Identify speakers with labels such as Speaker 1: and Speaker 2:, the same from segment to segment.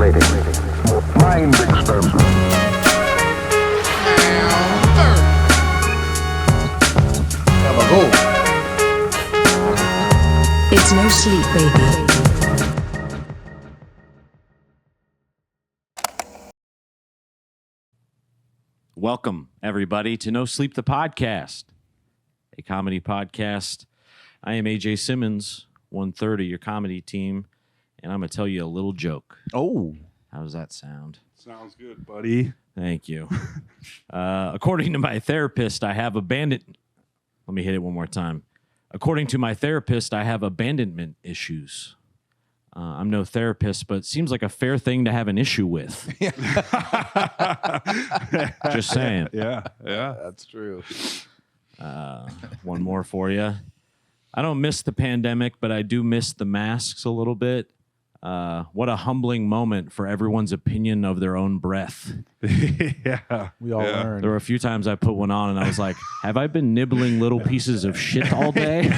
Speaker 1: Stimulating. Mind experiment.
Speaker 2: It's no sleep, baby.
Speaker 3: Welcome, everybody, to No Sleep, the podcast, a comedy podcast. I am AJ Simmons, 1/3 of your comedy team, and I'm going to tell you a little joke.
Speaker 4: Oh.
Speaker 3: How does that sound?
Speaker 4: Sounds good, buddy.
Speaker 3: Thank you. According to my therapist, I have abandonment. Let me hit it one more time. According to my therapist, I have abandonment issues. I'm no therapist, but it seems like a fair thing to have an issue with. Just saying.
Speaker 4: Yeah, that's true.
Speaker 3: One more for you. I don't miss the pandemic, but I do miss the masks a little bit. What a humbling moment for everyone's opinion of their own breath.
Speaker 4: Yeah.
Speaker 5: We all learned.
Speaker 3: There were a few times I put one on and I was like, have I been nibbling little pieces of shit all day?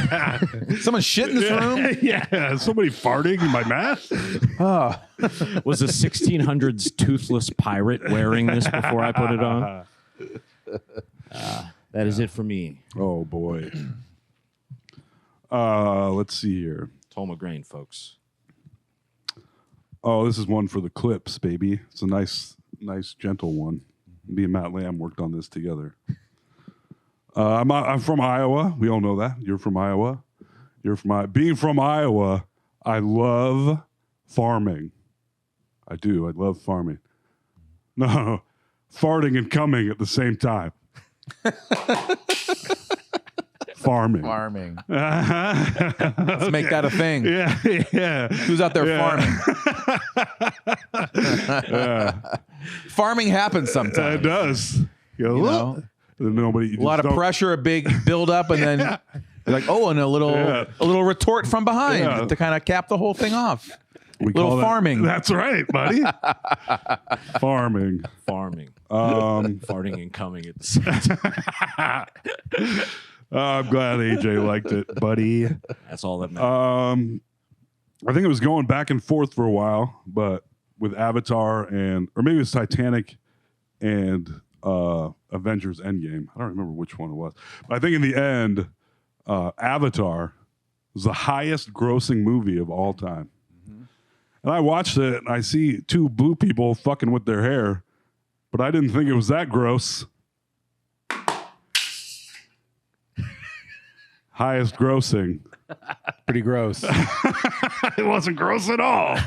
Speaker 5: Someone shit in this room?
Speaker 4: Yeah, somebody farting in my mask?
Speaker 3: Was a 1600s toothless pirate wearing this before I put it on? That is it for me.
Speaker 4: Oh, boy. Let's see here.
Speaker 3: Tolma Grain, folks.
Speaker 4: Oh, this is one for the clips, baby. It's a nice, gentle one. Me and Matt Lamb worked on this together. I'm from Iowa. We all know that. You're from Iowa. Being from Iowa, I love farming. I do. I love farming. No, farting and coming at the same time. Farming.
Speaker 5: Let's make that a thing.
Speaker 4: Yeah.
Speaker 5: Who's out there farming? Farming happens sometimes.
Speaker 4: It does. You
Speaker 5: know?
Speaker 4: Nobody.
Speaker 5: A lot of pressure, a big build up, and then you're like, oh, and a little retort from behind to kind of cap the whole thing off.
Speaker 4: We
Speaker 5: little
Speaker 4: call that,
Speaker 5: farming.
Speaker 4: That's right, buddy. Farming.
Speaker 3: Farting and coming at the same time.
Speaker 4: I'm glad AJ liked it, buddy.
Speaker 3: That's all that matters.
Speaker 4: I think it was going back and forth for a while, but with Avatar or maybe it was Titanic and Avengers Endgame. I don't remember which one it was. But I think in the end, Avatar was the highest grossing movie of all time. Mm-hmm. And I watched it and I see two blue people fucking with their hair, but I didn't think it was that gross. Highest grossing.
Speaker 5: Pretty gross.
Speaker 4: It wasn't gross at all.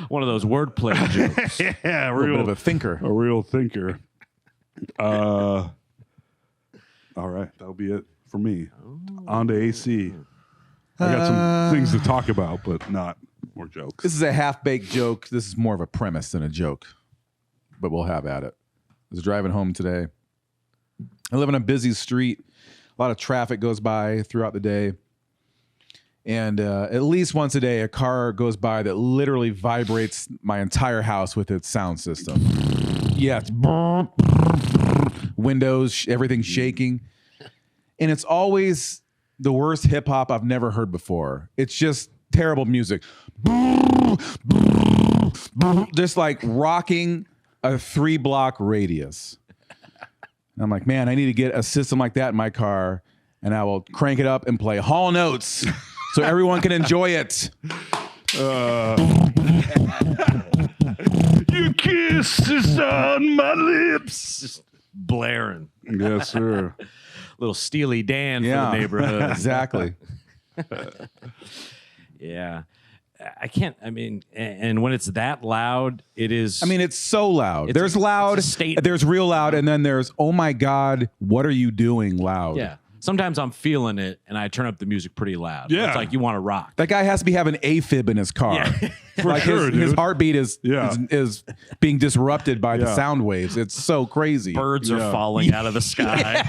Speaker 3: One of those wordplay jokes.
Speaker 4: Yeah,
Speaker 5: A little bit of a thinker.
Speaker 4: a real thinker. All right, that'll be it for me. On to AC. I got some things to talk about, but not more jokes.
Speaker 5: This is a half-baked joke. This is more of a premise than a joke, but we'll have at it. I was driving home today. I live on a busy street. A lot of traffic goes by throughout the day. And at least once a day, a car goes by that literally vibrates my entire house with its sound system. Yeah, it's windows, everything's shaking. And it's always the worst hip hop I've never heard before. It's just terrible music. Just like rocking a 3-block radius. And I'm like, man, I need to get a system like that in my car, and I will crank it up and play Hall Notes so everyone can enjoy it.
Speaker 4: Your kiss is on my lips.
Speaker 3: Just blaring.
Speaker 4: Yes, sir.
Speaker 3: Little Steely Dan for the neighborhood.
Speaker 5: Exactly.
Speaker 3: Yeah. I can't, and when it's that loud, it is.
Speaker 5: It's so loud.
Speaker 3: It's
Speaker 5: there's loud,
Speaker 3: it's a statement.
Speaker 5: there's real loud, and then there's, oh my God, what are you doing loud?
Speaker 3: Yeah. Sometimes I'm feeling it and I turn up the music pretty loud.
Speaker 4: Yeah.
Speaker 3: It's like you want to rock.
Speaker 5: That guy has to be having AFib in his car.
Speaker 3: Yeah.
Speaker 4: For sure,
Speaker 5: his
Speaker 4: dude.
Speaker 5: heartbeat is being disrupted by the sound waves. It's so crazy.
Speaker 3: Birds are falling out of the sky.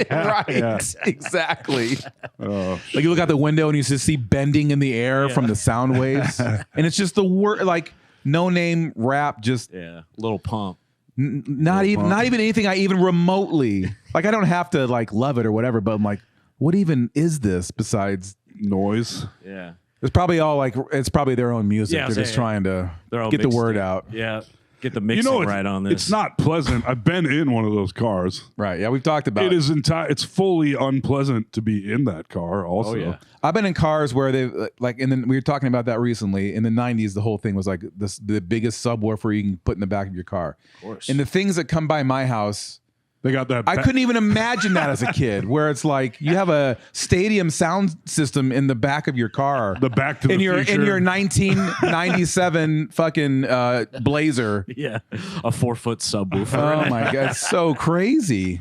Speaker 5: Right.
Speaker 4: Yeah.
Speaker 5: Exactly.
Speaker 4: Oh,
Speaker 5: Like you look out the window and you just see bending in the air from the sound waves. And it's just the word, like no name rap, just
Speaker 3: Yeah. Little Pump.
Speaker 5: not even anything I even remotely, like I don't have to like love it or whatever, but I'm like, what even is this besides
Speaker 4: noise.
Speaker 3: Yeah.
Speaker 5: It's probably all like it's probably their own music.
Speaker 3: Yeah,
Speaker 5: They're just trying to
Speaker 3: They're all
Speaker 5: get the
Speaker 3: mixed
Speaker 5: word
Speaker 3: in.
Speaker 5: out.
Speaker 3: Yeah, get the mixing right on this.
Speaker 4: It's not pleasant. I've been in one of those cars.
Speaker 5: Right. Yeah, we've talked about
Speaker 4: It is it's fully unpleasant to be in that car also.
Speaker 3: Oh yeah.
Speaker 5: I've been in cars where they like, and then we were talking about that recently. In the 90s, the whole thing was like the biggest subwoofer you can put in the back of your car.
Speaker 3: Of course.
Speaker 5: And the things that come by my house,
Speaker 4: They got that.
Speaker 5: I couldn't even imagine that as a kid, where it's like you have a stadium sound system in the back of your car.
Speaker 4: The Back to the
Speaker 5: in your
Speaker 4: Future.
Speaker 5: 1997 fucking Blazer.
Speaker 3: Yeah, a 4-foot subwoofer.
Speaker 5: Oh my god, it's so crazy.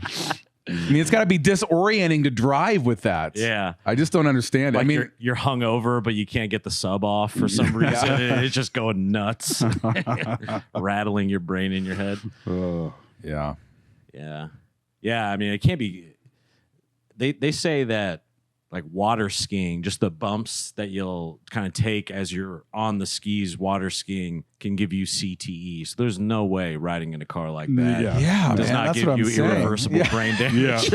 Speaker 5: I mean, it's got to be disorienting to drive with that.
Speaker 3: Yeah.
Speaker 5: I just don't understand it.
Speaker 3: Like
Speaker 5: I mean,
Speaker 3: you're hungover, but you can't get the sub off for some reason. It's just going nuts, rattling your brain in your head.
Speaker 5: yeah.
Speaker 3: Yeah. I mean, it can't be. They say that like water skiing, just the bumps that you'll kind of take as you're on the skis, water skiing can give you CTE. So there's no way riding in a car like that
Speaker 5: Yeah,
Speaker 3: does
Speaker 5: man,
Speaker 3: not
Speaker 5: that's
Speaker 3: give
Speaker 5: what
Speaker 3: you
Speaker 5: I'm saying.
Speaker 3: irreversible
Speaker 5: Yeah.
Speaker 3: brain damage.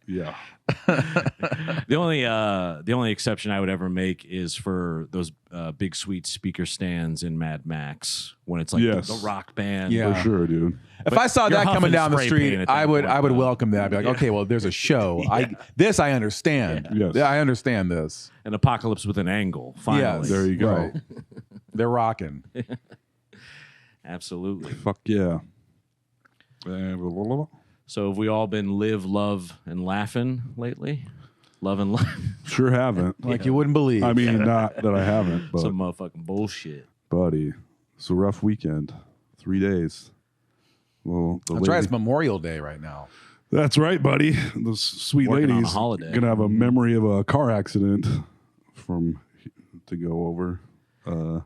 Speaker 4: Yeah.
Speaker 3: The only exception I would ever make is for those big sweet speaker stands in Mad Max when it's like
Speaker 4: Yes.
Speaker 3: the rock band.
Speaker 5: Yeah.
Speaker 4: For sure, dude.
Speaker 5: If I saw
Speaker 3: you're
Speaker 5: that coming
Speaker 3: huffing
Speaker 5: down the
Speaker 3: spray
Speaker 5: street,
Speaker 3: paint at
Speaker 5: I
Speaker 3: that
Speaker 5: would
Speaker 3: point,
Speaker 5: I would
Speaker 3: though.
Speaker 5: welcome that. I'd be like, okay, well, there's a show. This I understand.
Speaker 4: Yes.
Speaker 5: Yeah, I understand this.
Speaker 3: An apocalypse with an angle. Finally,
Speaker 5: Yes.
Speaker 4: There you go.
Speaker 5: Right. They're rocking.
Speaker 3: Absolutely.
Speaker 4: Fuck yeah.
Speaker 3: So have we all been live, love, and laughing lately? Love and laugh.
Speaker 4: Sure haven't.
Speaker 5: Like you wouldn't believe.
Speaker 4: I mean, not that I haven't, but
Speaker 3: Some motherfucking bullshit.
Speaker 4: buddy, it's a rough weekend. 3 days. Well,
Speaker 5: That's right. It's Memorial Day right now.
Speaker 4: That's right, buddy. Those sweet
Speaker 3: Working on a
Speaker 4: ladies
Speaker 3: holiday.
Speaker 4: gonna have a memory of a car accident to go over.
Speaker 3: Your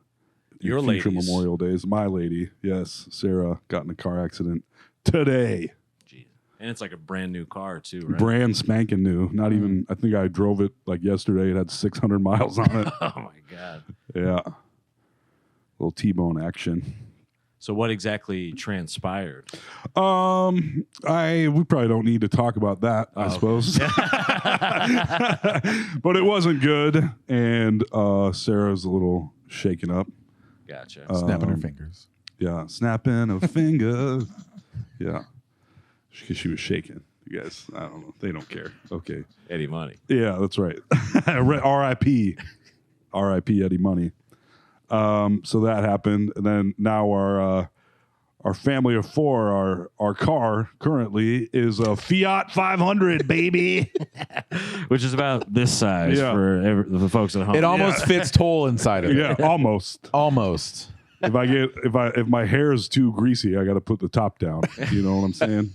Speaker 4: future
Speaker 3: ladies.
Speaker 4: Memorial Days. My lady, yes, Sarah, got in a car accident today.
Speaker 3: Jeez. And it's like a brand new car too, right?
Speaker 4: Brand spanking new. Not even. I think I drove it like yesterday. It had 600 miles on it.
Speaker 3: Oh my god.
Speaker 4: Yeah. Little T-bone action.
Speaker 3: So what exactly transpired?
Speaker 4: We probably don't need to talk about that, I suppose. But it wasn't good, and Sarah's a little shaken up.
Speaker 3: Gotcha.
Speaker 5: Snapping her fingers.
Speaker 4: Yeah, snapping a finger. Yeah, because she was shaking. You guys, I don't know. They don't care. Okay.
Speaker 3: Eddie Money.
Speaker 4: Yeah, that's right. R.I.P. R.I.P. Eddie Money. So that happened, and then now our family of four, our car currently is a Fiat 500, baby.
Speaker 3: Which is about this size
Speaker 4: Yeah.
Speaker 3: for the folks at home.
Speaker 5: It almost fits Toll inside of it.
Speaker 4: Yeah, almost.
Speaker 5: Almost.
Speaker 4: If my hair is too greasy, I got to put the top down. You know what I'm saying?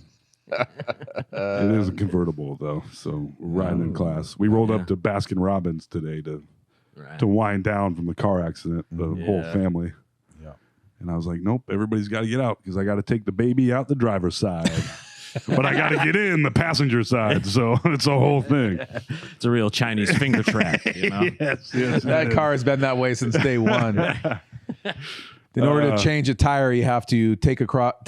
Speaker 4: It is a convertible though, so we're riding in class. We rolled up to Baskin Robbins today to wind down from the car accident, the whole family.
Speaker 5: Yeah.
Speaker 4: And I was like, nope, everybody's got to get out because I got to take the baby out the driver's side. But I got to get in the passenger side. So it's a whole thing.
Speaker 3: It's a real Chinese finger trap, you know?
Speaker 4: Yes.
Speaker 5: That car has been that way since day one. In order to change a tire, you have to take apart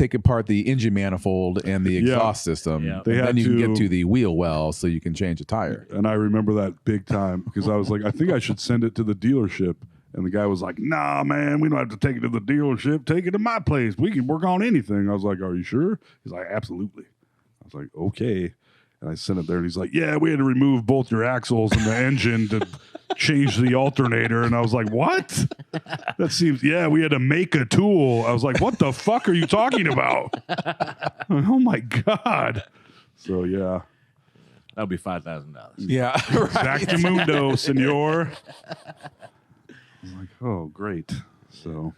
Speaker 5: the engine manifold and the exhaust system.
Speaker 3: Yeah.
Speaker 4: They
Speaker 5: And
Speaker 4: had
Speaker 5: then you can
Speaker 4: to-
Speaker 5: get to the wheel well so you can change a tire.
Speaker 4: And I remember that big time because I was like, I think I should send it to the dealership. And the guy was like, nah, man, we don't have to take it to the dealership. Take it to my place. We can work on anything. I was like, are you sure? He's like, absolutely. I was like, okay. And I sent it there, and he's like, yeah, we had to remove both your axles and the engine to change the alternator. And I was like, what? That seems, yeah, we had to make a tool. I was like, what the fuck are you talking about? Oh, my God. So, yeah.
Speaker 3: That would be $5,000.
Speaker 5: Yeah.
Speaker 4: Back to Mundo, senor. I'm like, oh, great. So,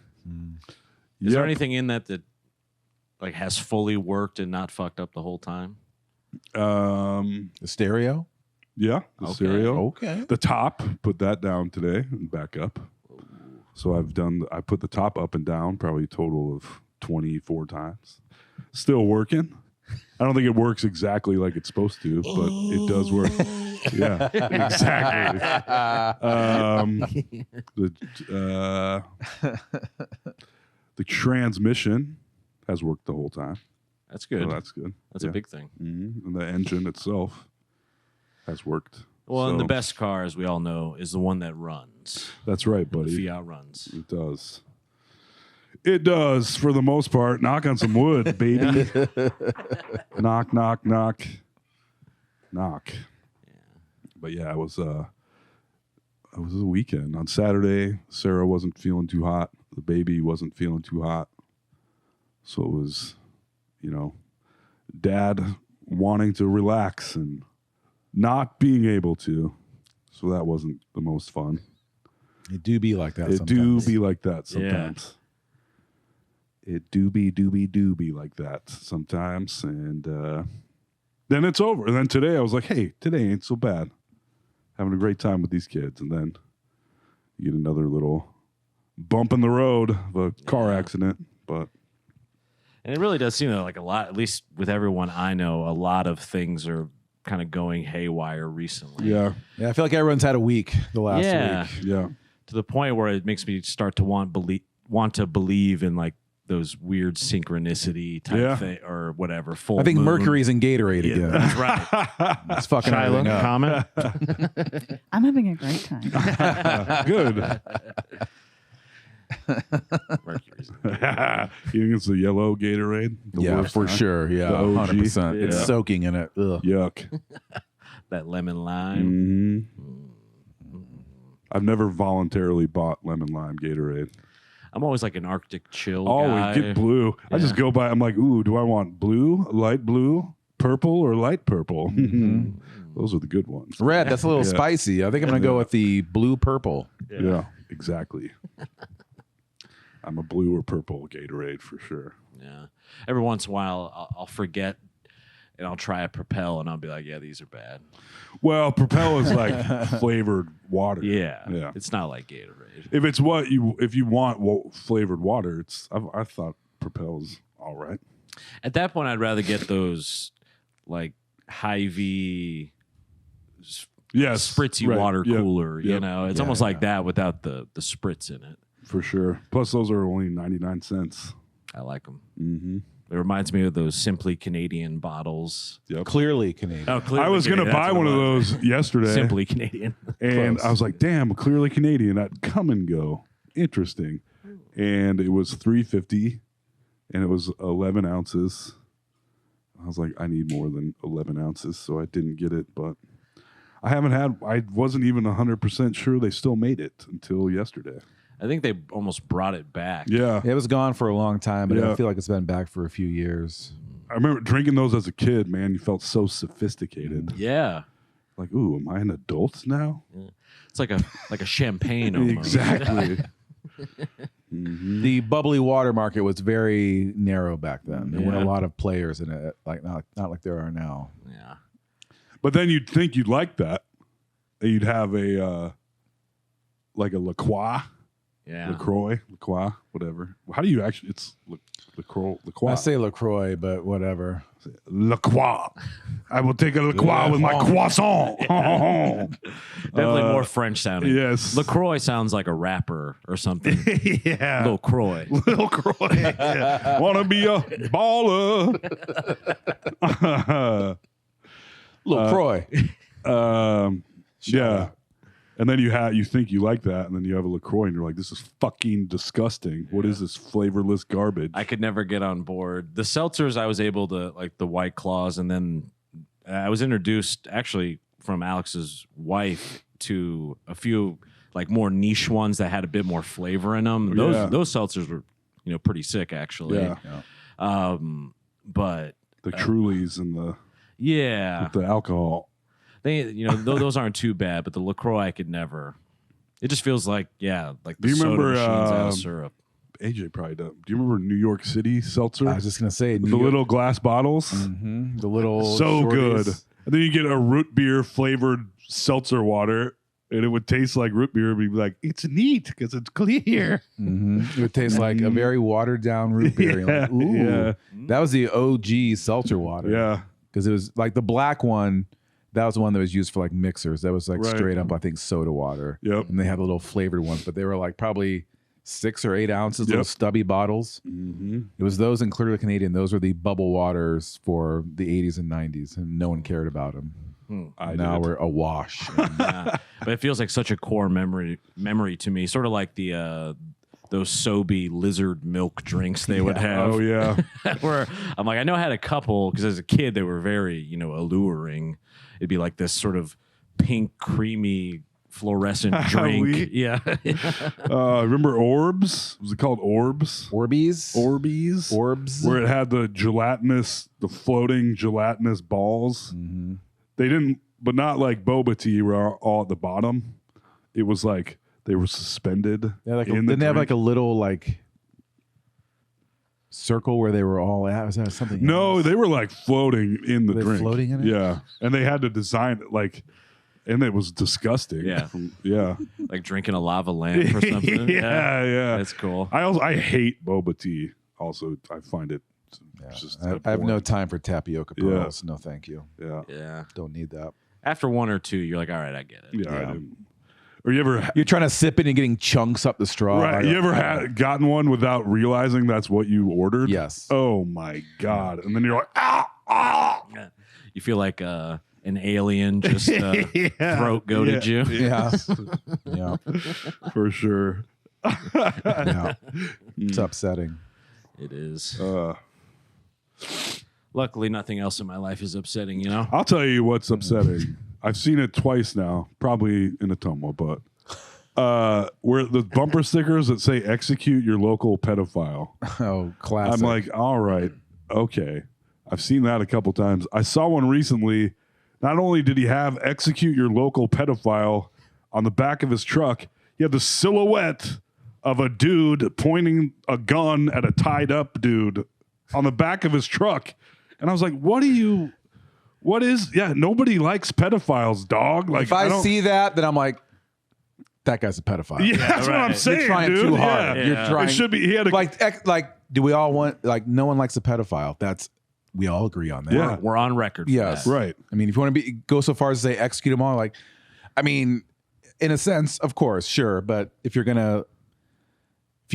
Speaker 3: Is there anything in that like has fully worked and not fucked up the whole time?
Speaker 5: The stereo?
Speaker 4: Yeah, the
Speaker 3: Okay.
Speaker 4: stereo.
Speaker 5: Okay.
Speaker 4: The top, put that down today and back up. So I put the top up and down probably a total of 24 times. Still working. I don't think it works exactly like it's supposed to, but it does work. Yeah, exactly. The transmission has worked the whole time.
Speaker 3: That's good.
Speaker 4: So that's good.
Speaker 3: That's
Speaker 4: Yeah.
Speaker 3: a big thing.
Speaker 4: And the engine itself has worked.
Speaker 3: Well, and
Speaker 4: So-
Speaker 3: the best car, as we all know, is the one that runs.
Speaker 4: That's right,
Speaker 3: The
Speaker 4: buddy.
Speaker 3: Fiat runs.
Speaker 4: It does. It does, for the most part. Knock on some wood, baby. Knock, knock, knock. Knock. But yeah, it was a weekend. On Saturday, Sarah wasn't feeling too hot. The baby wasn't feeling too hot. So it was, dad wanting to relax and not being able to. So that wasn't the most fun.
Speaker 5: It do be like that
Speaker 4: It
Speaker 5: sometimes.
Speaker 4: do be like that sometimes. It do be like that sometimes. And then it's over. And then today I was like, hey, today ain't so bad. Having a great time with these kids. And then you get another little bump in the road of a car accident. But
Speaker 3: And it really does seem like a lot, at least with everyone I know, a lot of things are kind of going haywire recently.
Speaker 4: yeah,
Speaker 5: Yeah, I feel like everyone's had a week the last
Speaker 3: Yeah.
Speaker 5: week.
Speaker 4: yeah.
Speaker 3: To the point where it makes me start to want to believe in like those weird synchronicity type
Speaker 4: Yeah.
Speaker 3: thing or whatever. Full
Speaker 5: I think
Speaker 3: moon.
Speaker 5: Mercury's in Gatorade
Speaker 3: Yeah,
Speaker 5: again.
Speaker 3: that's right.
Speaker 5: It's fucking everything
Speaker 3: Shiloh,
Speaker 5: up.
Speaker 3: comment?
Speaker 6: I'm having a great time.
Speaker 4: Good.
Speaker 3: Mercury's.
Speaker 4: You think it's the yellow Gatorade? The
Speaker 5: Yeah,
Speaker 4: worst
Speaker 5: for
Speaker 4: kind?
Speaker 5: sure. Yeah,
Speaker 4: The OG.
Speaker 5: 100%. It's
Speaker 3: Yeah.
Speaker 5: soaking in it. Ugh.
Speaker 4: Yuck.
Speaker 3: That lemon lime.
Speaker 4: I've never voluntarily bought lemon lime Gatorade.
Speaker 3: I'm always like an Arctic chill
Speaker 4: Always
Speaker 3: guy.
Speaker 4: get blue. I just
Speaker 3: Yeah.
Speaker 4: go by. I'm like, ooh, do I want blue, light blue, purple, or light purple? Those are the good ones.
Speaker 5: Red, that's a little
Speaker 4: Yeah.
Speaker 5: spicy. I think I'm going to go with the blue purple.
Speaker 4: Yeah, exactly. I'm a blue or purple Gatorade for sure.
Speaker 3: Yeah. Every once in a while, I'll forget and I'll try a Propel and I'll be like, yeah, these are bad.
Speaker 4: Well, Propel is like flavored water.
Speaker 3: Yeah.
Speaker 4: Yeah.
Speaker 3: It's not like Gatorade.
Speaker 4: If you want flavored water, I thought Propel's all right.
Speaker 3: At that point, I'd rather get those like Hy-Vee
Speaker 4: Yes,
Speaker 3: spritzy
Speaker 4: right.
Speaker 3: water
Speaker 4: Yep.
Speaker 3: cooler. You
Speaker 4: Yep.
Speaker 3: know, it's almost like that without the spritz in it.
Speaker 4: For sure. Plus, those are only 99 cents.
Speaker 3: I like them.
Speaker 4: Mm-hmm.
Speaker 3: It reminds me of those Simply Canadian bottles.
Speaker 4: Yep.
Speaker 5: Clearly Canadian.
Speaker 3: Oh, clearly
Speaker 4: I was going to
Speaker 3: Canadian,
Speaker 4: buy
Speaker 3: that's
Speaker 4: one
Speaker 3: what
Speaker 4: of
Speaker 3: it was.
Speaker 4: those yesterday.
Speaker 3: Simply Canadian.
Speaker 4: And
Speaker 5: Close.
Speaker 4: I was like, damn, clearly Canadian. That come and go. Interesting. And it was $3.50 and it was 11 ounces. I was like, I need more than 11 ounces. So I didn't get it. But I wasn't even 100% sure they still made it until yesterday.
Speaker 3: I think they almost brought it back.
Speaker 4: Yeah.
Speaker 5: It was gone for a long time, but
Speaker 4: Yeah.
Speaker 5: I feel like it's been back for a few years.
Speaker 4: I remember drinking those as a kid, man. You felt so sophisticated.
Speaker 3: Yeah.
Speaker 4: Like, ooh, am I an adult now?
Speaker 3: It's like a champagne almost.
Speaker 4: Exactly.
Speaker 5: The bubbly water market was very narrow back then. There weren't
Speaker 3: Yeah.
Speaker 5: a lot of players in it, like not like there are now.
Speaker 3: Yeah.
Speaker 4: But then you'd think you'd like that. You'd have a like a LaCroix,
Speaker 3: Yeah.
Speaker 4: LaCroix, whatever. How do you actually? It's LaCroix.
Speaker 5: I say LaCroix, but whatever.
Speaker 4: LaCroix. I will take a LaCroix with my croissant.
Speaker 3: Definitely more French sounding.
Speaker 4: yes.
Speaker 3: LaCroix sounds like a rapper or something.
Speaker 4: Yeah.
Speaker 3: LaCroix.
Speaker 4: LaCroix. Yeah. Wanna be a baller?
Speaker 5: LaCroix.
Speaker 4: Yeah. And then you think you like that, and then you have a LaCroix, and you're like, this is fucking disgusting. What is this flavorless garbage?
Speaker 3: I could never get on board. The seltzers, I was able to, like the White Claws, and then I was introduced actually from Alex's wife to a few like more niche ones that had a bit more flavor in them.
Speaker 4: Yeah.
Speaker 3: Those seltzers were, pretty sick actually.
Speaker 4: Yeah.
Speaker 3: But
Speaker 4: The Trulies and
Speaker 3: yeah,
Speaker 4: the alcohol.
Speaker 3: those aren't too bad, but the LaCroix I could never. It just feels like like the
Speaker 4: Do you
Speaker 3: soda
Speaker 4: remember,
Speaker 3: machines out of syrup.
Speaker 4: AJ probably does. Do you remember New York City seltzer?
Speaker 5: I was just gonna say
Speaker 4: the
Speaker 5: New York-
Speaker 4: little glass bottles?
Speaker 5: the little
Speaker 4: So
Speaker 5: shorties.
Speaker 4: good. And then you get a root beer flavored seltzer water, and it would taste like root beer. But you'd be like, it's neat because it's clear.
Speaker 5: It would taste like a very watered down root beer. You're like, ooh,
Speaker 4: yeah.
Speaker 5: that was the OG seltzer water.
Speaker 4: Yeah.
Speaker 5: because it was like the black one. That was the one that was used for like mixers. That was like
Speaker 4: Right.
Speaker 5: straight up, I think, soda water.
Speaker 4: Yep.
Speaker 5: And they had little flavored ones, but they were like probably 6 or 8 ounces, little
Speaker 4: Yep.
Speaker 5: stubby bottles.
Speaker 4: Mm-hmm.
Speaker 5: It was those and Clearly Canadian. Those were the bubble waters for the 80s and 90s, and no one cared about them. Now we're awash.
Speaker 3: Yeah. But it feels like such a core memory to me. Sort of like the those Sobe lizard milk drinks they would have.
Speaker 4: Oh yeah.
Speaker 3: Where I'm like, I know I had a couple because as a kid they were very, alluring. It'd be like this sort of pink, creamy, fluorescent drink. Yeah.
Speaker 4: Remember Orbs? Was it called Orbs?
Speaker 5: Orbeez? Orbs?
Speaker 4: Where it had the floating gelatinous balls.
Speaker 5: Mm-hmm.
Speaker 4: They didn't, but not like boba tea where all at the bottom. It was like they were suspended.
Speaker 5: Yeah, like
Speaker 4: in
Speaker 5: didn't they have
Speaker 4: drink.
Speaker 5: like a little like circle where they were all at? Was that something
Speaker 4: No,
Speaker 5: else?
Speaker 4: they were like floating in the
Speaker 5: Were they
Speaker 4: drink.
Speaker 5: floating in it?
Speaker 4: Yeah. And they had to design it like, and it was disgusting.
Speaker 3: Yeah.
Speaker 4: Yeah.
Speaker 3: Like drinking a lava lamp or something.
Speaker 4: Yeah.
Speaker 3: That's cool.
Speaker 4: I hate boba tea. Also, I find it just
Speaker 5: I have no time for tapioca pearls. No, thank you.
Speaker 4: Yeah.
Speaker 3: Yeah.
Speaker 5: Don't need that.
Speaker 3: After one or two, you're like, all right, I get it.
Speaker 4: Yeah. I didn't. Or you ever
Speaker 5: You're trying to sip it and getting chunks up the straw.
Speaker 4: right? You ever gotten one without realizing that's what you ordered?
Speaker 5: Yes.
Speaker 4: Oh my god! And then you're like, ah.
Speaker 3: You feel like an alien just throat goaded you.
Speaker 5: Yeah. Yeah.
Speaker 4: For sure.
Speaker 5: Yeah. It's upsetting.
Speaker 3: It is.
Speaker 4: Uh,
Speaker 3: Luckily, nothing else in my life is upsetting,
Speaker 4: I'll tell you what's upsetting. I've seen it twice now, probably in Ottumwa, but where the bumper stickers that say "execute your local pedophile."
Speaker 5: Oh, classic.
Speaker 4: I'm like, all right, okay. I've seen that a couple times. I saw one recently. Not only did he have "execute your local pedophile" on the back of his truck, he had the silhouette of a dude pointing a gun at a tied up dude on the back of his truck. And I was like, nobody likes pedophiles, dog. Like,
Speaker 5: if I see that, then I'm like, that guy's a pedophile.
Speaker 4: yeah, that's what I'm saying.
Speaker 5: You're trying
Speaker 4: dude.
Speaker 5: too hard.
Speaker 4: Yeah.
Speaker 5: You're trying.
Speaker 4: It should be. He had a
Speaker 5: like, do we all want, like, no one likes a pedophile. We all agree on that.
Speaker 4: Yeah.
Speaker 3: We're on record. For
Speaker 5: Yes.
Speaker 3: that.
Speaker 4: right.
Speaker 5: I mean, if you want to go so far as to say execute them all, like, I mean, in a sense, of course, sure. But if you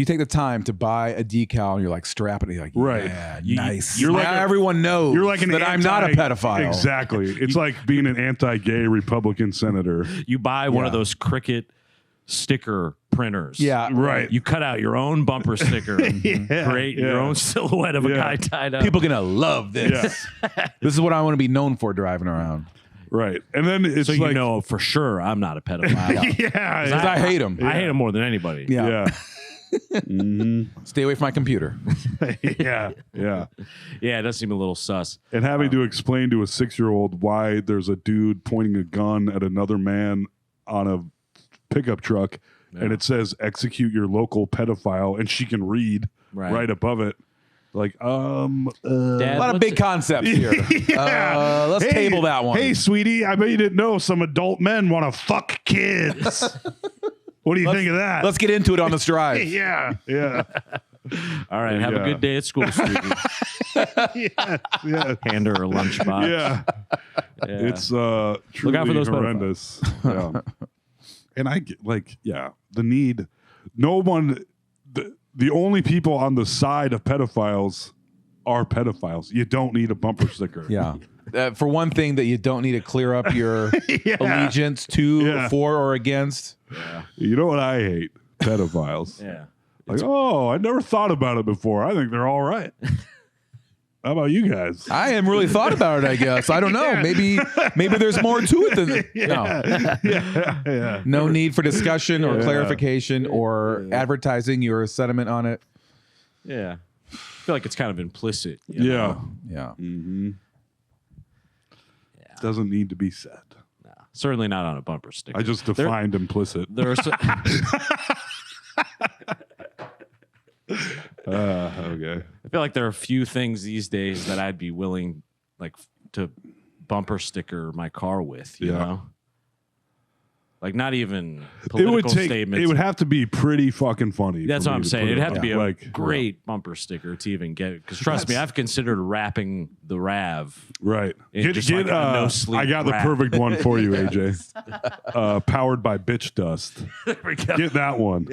Speaker 5: take the time to buy a decal and you're like strapping it, you're like,
Speaker 4: Right.
Speaker 5: yeah,
Speaker 3: You-
Speaker 5: nice.
Speaker 4: you're like
Speaker 5: now
Speaker 4: a-
Speaker 5: everyone knows
Speaker 4: You're like
Speaker 5: that I'm not a pedophile.
Speaker 4: Exactly. It's like being an anti-gay Republican senator.
Speaker 3: You buy one of
Speaker 5: Yeah.
Speaker 3: those Cricut sticker printers.
Speaker 5: Yeah.
Speaker 4: Right.
Speaker 3: You cut out your own bumper sticker and create your own silhouette of a guy tied up.
Speaker 5: People gonna love this.
Speaker 4: Yeah.
Speaker 5: This is what I want to be known for driving around.
Speaker 4: Right. And then it's
Speaker 3: so
Speaker 4: like,
Speaker 3: you know for sure I'm not a pedophile.
Speaker 4: yeah.
Speaker 5: Because I hate them.
Speaker 3: I hate him more than anybody.
Speaker 5: Yeah.
Speaker 4: Yeah.
Speaker 5: Stay away from my computer.
Speaker 4: Yeah. Yeah.
Speaker 3: Yeah, it does seem a little sus.
Speaker 4: And having to explain to a 6-year-old why there's a dude pointing a gun at another man on a pickup truck and it says execute your local pedophile and she can read right above it. Like,
Speaker 3: Dad,
Speaker 5: A lot of big concepts here. Let's table that one.
Speaker 4: Hey, sweetie, I bet you didn't know some adult men want to fuck kids. What do you think of that?
Speaker 5: Let's get into it on this drive.
Speaker 4: Yeah. Yeah.
Speaker 3: All right, have a good day at school, sweetie.
Speaker 4: Yeah.
Speaker 3: Hand her a lunchbox.
Speaker 4: Yeah.
Speaker 3: Yeah.
Speaker 4: It's truly
Speaker 3: out for those
Speaker 4: horrendous. Yeah. And I get the need. No one, the only people on the side of pedophiles are pedophiles. You don't need a bumper sticker.
Speaker 5: Yeah. For one thing that you don't need to clear up your allegiance to, for, or against.
Speaker 4: You know what I hate? Pedophiles.
Speaker 3: Yeah.
Speaker 4: Like, I never thought about it before. I think they're all right. How about you guys?
Speaker 5: I haven't really thought about it, I guess. I don't know. Maybe there's more to it than no.
Speaker 4: Yeah.
Speaker 5: No need for discussion or clarification or advertising your sentiment on it.
Speaker 3: Yeah. I feel like it's kind of implicit. you
Speaker 4: Yeah.
Speaker 3: know?
Speaker 5: Yeah.
Speaker 4: Mm-hmm. Doesn't need to be said.
Speaker 3: No, certainly not on a bumper sticker.
Speaker 4: I just defined implicit.
Speaker 3: There are
Speaker 4: Okay.
Speaker 3: I feel like there are a few things these days that I'd be willing to bumper sticker my car with, you know? Like not even political statements.
Speaker 4: It would have to be pretty fucking funny.
Speaker 3: That's
Speaker 4: for
Speaker 3: what
Speaker 4: me
Speaker 3: I'm
Speaker 4: to
Speaker 3: saying.
Speaker 4: put
Speaker 3: It'd
Speaker 4: it
Speaker 3: have to
Speaker 4: on.
Speaker 3: be a
Speaker 4: like
Speaker 3: great bumper sticker to even get it. Because trust me, I've considered wrapping the RAV.
Speaker 4: Right.
Speaker 3: It just like a no-sleep
Speaker 4: I got the
Speaker 3: wrap.
Speaker 4: perfect one for you, AJ. Powered by bitch dust. Get that one.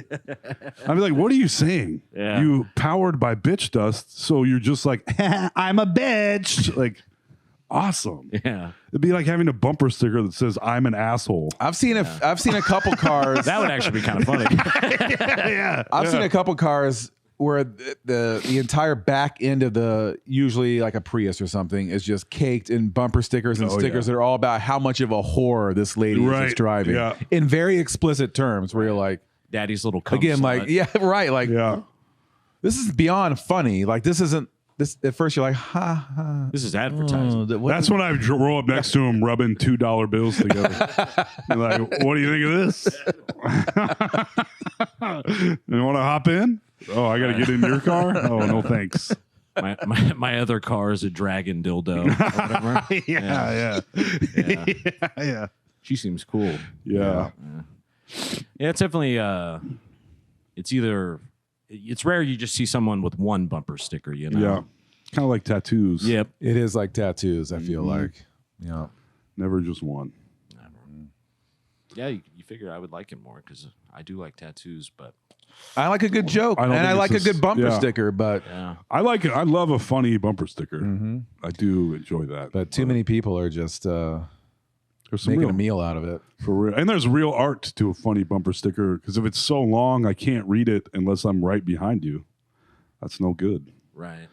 Speaker 4: I'd be like, what are you saying?
Speaker 3: Yeah.
Speaker 4: You powered by bitch dust, so you're just like, I'm a bitch. Like, awesome.
Speaker 3: Yeah.
Speaker 4: It'd be like having a bumper sticker that says "I'm an asshole."
Speaker 5: I've seen a couple cars.
Speaker 3: That would actually be kind of funny.
Speaker 5: I've seen a couple cars where the entire back end of the, usually like a Prius or something, is just caked in bumper stickers and stickers that are all about how much of a whore this lady is just driving in very explicit terms, where you're like,
Speaker 3: Daddy's little cum
Speaker 5: again,
Speaker 3: slut.
Speaker 5: like, yeah, right. Like, this is beyond funny. Like, this isn't this. At first you're like, ha ha.
Speaker 3: This is advertising.
Speaker 4: That's when I roll up next to him, rubbing $2 bills together. You're like, what do you think of this? You want to hop in? Oh, I got to get in your car? Oh, no, thanks.
Speaker 3: My other car is a dragon dildo. Or whatever.
Speaker 4: Yeah.
Speaker 3: She seems cool.
Speaker 4: Yeah.
Speaker 3: Yeah, it's definitely it's rare you just see someone with one bumper sticker, you know.
Speaker 4: Yeah. Kind of like tattoos.
Speaker 3: Yep.
Speaker 5: It is like tattoos, I feel like. Yeah.
Speaker 4: Never just one.
Speaker 3: Yeah, you figure I would like it more because I do like tattoos, but
Speaker 5: I like a good joke,
Speaker 4: I don't
Speaker 5: and I
Speaker 4: think
Speaker 5: like a
Speaker 4: it's
Speaker 5: good bumper
Speaker 4: yeah.
Speaker 5: sticker, but
Speaker 3: yeah.
Speaker 4: I like it. I love a funny bumper sticker. I do enjoy that.
Speaker 5: too many people are just
Speaker 4: There's some
Speaker 5: making
Speaker 4: real,
Speaker 5: a meal out of it.
Speaker 4: for real. And there's real art to a funny bumper sticker because if it's so long, I can't read it unless I'm right behind you. That's no good.
Speaker 3: Right.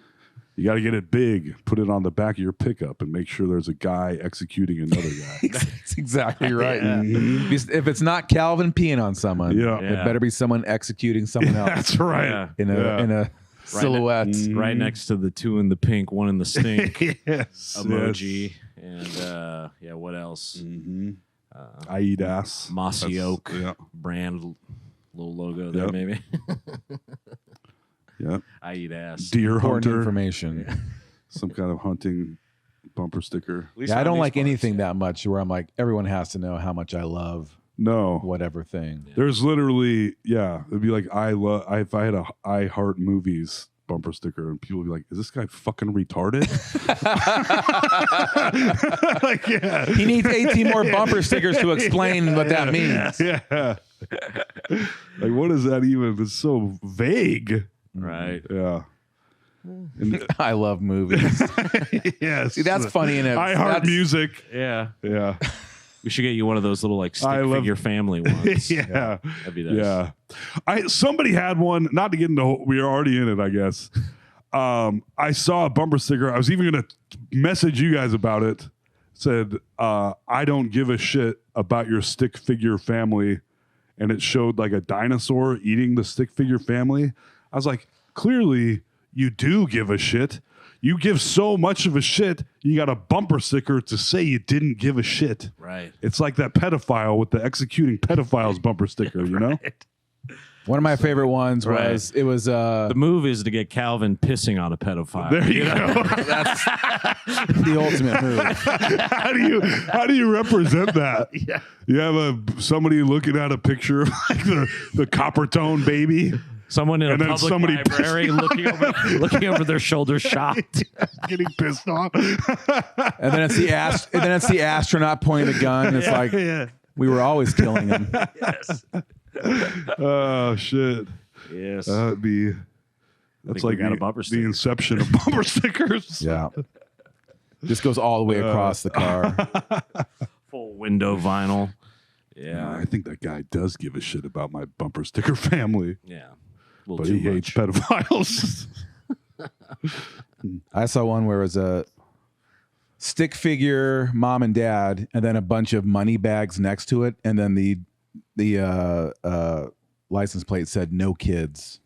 Speaker 4: You got to get it big, put it on the back of your pickup, and make sure there's a guy executing another guy.
Speaker 5: That's exactly right. If it's not Calvin peeing on someone,
Speaker 4: Yeah.
Speaker 5: it better be someone exeting someone else
Speaker 4: That's right.
Speaker 3: Yeah.
Speaker 5: in a silhouette.
Speaker 3: Right next to the 2 in the pink, 1 in the stink
Speaker 4: Yes.
Speaker 3: emoji. And what else?
Speaker 4: I eat ass.
Speaker 3: Mossy
Speaker 4: That's-
Speaker 3: Oak
Speaker 4: Yeah.
Speaker 3: brand little logo there,
Speaker 4: Yep.
Speaker 3: maybe.
Speaker 4: Yeah.
Speaker 3: I eat ass.
Speaker 4: Deer
Speaker 5: Important
Speaker 4: hunter.
Speaker 5: information.
Speaker 4: Some kind of hunting bumper sticker.
Speaker 3: At least
Speaker 5: Yeah, I
Speaker 3: on
Speaker 5: don't
Speaker 3: these
Speaker 5: like
Speaker 3: parts,
Speaker 5: anything
Speaker 3: yeah.
Speaker 5: that much where I'm like, everyone has to know how much I love
Speaker 4: No.
Speaker 5: whatever thing.
Speaker 4: There's literally, it'd be like if I had a I Heart Movies bumper sticker and people would be like, is this guy fucking retarded? Like, yeah.
Speaker 5: He needs 18 more bumper stickers to explain what that means.
Speaker 4: Yeah. Like, what is that even? It's so vague.
Speaker 3: Right.
Speaker 4: Yeah. And,
Speaker 5: I love movies.
Speaker 4: yes.
Speaker 5: See, that's funny in it.
Speaker 4: I Heart
Speaker 5: That's-
Speaker 4: Music.
Speaker 3: Yeah.
Speaker 4: Yeah.
Speaker 3: We should get you one of those little like stick
Speaker 4: I love-
Speaker 3: figure family ones.
Speaker 4: Yeah.
Speaker 3: That'd be nice.
Speaker 4: Yeah. Somebody had one, not to get into, we are already in it, I guess. I saw a bumper sticker. I was even going to message you guys about it. It said, I don't give a shit about your stick figure family. And it showed like a dinosaur eating the stick figure family. I was like, clearly you do give a shit. You give so much of a shit, you got a bumper sticker to say you didn't give a shit.
Speaker 3: Right.
Speaker 4: It's like that pedophile with the executing pedophiles bumper sticker, you know?
Speaker 5: One of my favorite ones was
Speaker 3: The move is to get Calvin pissing on a pedophile.
Speaker 4: There you go.
Speaker 5: that's the ultimate move.
Speaker 4: How do you represent that? Yeah. You have somebody looking at a picture of like the copper tone baby.
Speaker 3: Someone in a
Speaker 4: And then
Speaker 3: public
Speaker 4: somebody
Speaker 3: library looking over their shoulder, shocked.
Speaker 4: Getting pissed off.
Speaker 5: And then it's the astronaut pointing the gun. It's like we were always killing him.
Speaker 3: Yes.
Speaker 4: Oh shit.
Speaker 3: Yes.
Speaker 4: That'd be that's
Speaker 3: think we
Speaker 4: like
Speaker 3: got a
Speaker 4: the,
Speaker 3: bumper
Speaker 4: the
Speaker 3: sticker.
Speaker 4: inception of bumper stickers.
Speaker 5: Yeah. Just goes all the way across the car.
Speaker 3: Full window vinyl.
Speaker 4: Yeah,
Speaker 3: Yeah.
Speaker 4: I think that guy does give a shit about my bumper sticker family,
Speaker 3: Yeah. A little
Speaker 4: but
Speaker 3: too
Speaker 4: he hates
Speaker 3: much.
Speaker 4: pedophiles.
Speaker 5: I saw one where it was a stick figure, mom and dad, and then a bunch of money bags next to it, and then the license plate said "no kids."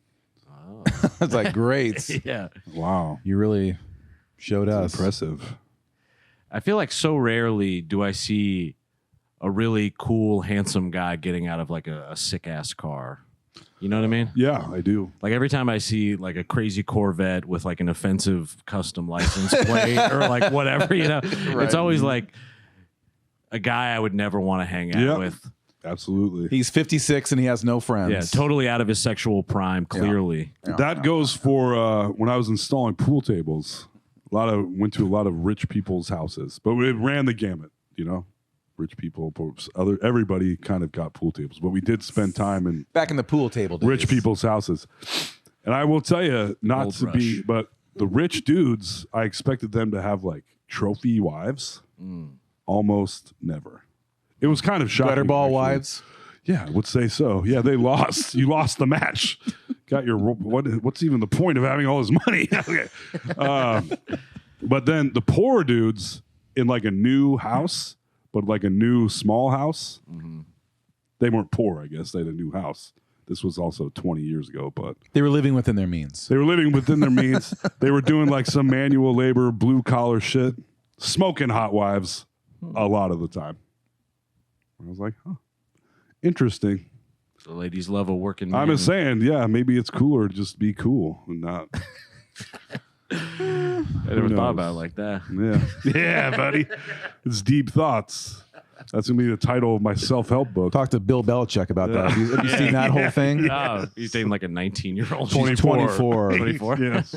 Speaker 3: Oh.
Speaker 5: I was like, "Great,
Speaker 3: Yeah.
Speaker 4: Wow,
Speaker 5: you really showed us."
Speaker 4: impressive.
Speaker 3: I feel like so rarely do I see a really cool, handsome guy getting out of like a sick ass car. You know what I mean?
Speaker 4: Yeah, I do.
Speaker 3: Like every time I see like a crazy Corvette with like an offensive custom license plate or like whatever, you know, it's always like a guy I would never want to hang out
Speaker 4: Yeah.
Speaker 3: with.
Speaker 4: Absolutely.
Speaker 5: He's 56 and he has no friends.
Speaker 3: Yeah, totally out of his sexual prime, clearly.
Speaker 4: That goes for when I was installing pool tables. Went to a lot of rich people's houses, but it ran the gamut. You know, rich people, everybody kind of got pool tables, but we did spend time in
Speaker 5: Back in the pool table days.
Speaker 4: rich people's houses. And I will tell you, not
Speaker 3: Gold
Speaker 4: to
Speaker 3: rush.
Speaker 4: be, but the rich dudes, I expected them to have like trophy wives, almost never. It was kind of shocking.
Speaker 5: Butterball
Speaker 4: actually.
Speaker 5: wives.
Speaker 4: Yeah, I would say so. Yeah, they lost. You lost the match. Got your what's even the point of having all this money? Okay. But then the poor dudes in like a new house, but like a new small house. They weren't poor, I guess. They had a new house. This was also 20 years ago, but
Speaker 5: They were living within their means.
Speaker 4: they were living within their means. They were doing like some manual labor, blue collar shit, smoking hot wives a lot of the time. I was like, huh, interesting.
Speaker 3: The ladies love a working man.
Speaker 4: I'm just saying, yeah, maybe it's cooler to just be cool and not.
Speaker 3: I never thought about it like that.
Speaker 4: Yeah, yeah, buddy. It's deep thoughts. That's gonna be the title of my self-help book.
Speaker 5: Talk to Bill Belichick about that. Have you seen that whole thing?
Speaker 3: Oh, he's dating like a 19-year-old.
Speaker 5: He's 24.
Speaker 3: 24.
Speaker 4: Yes.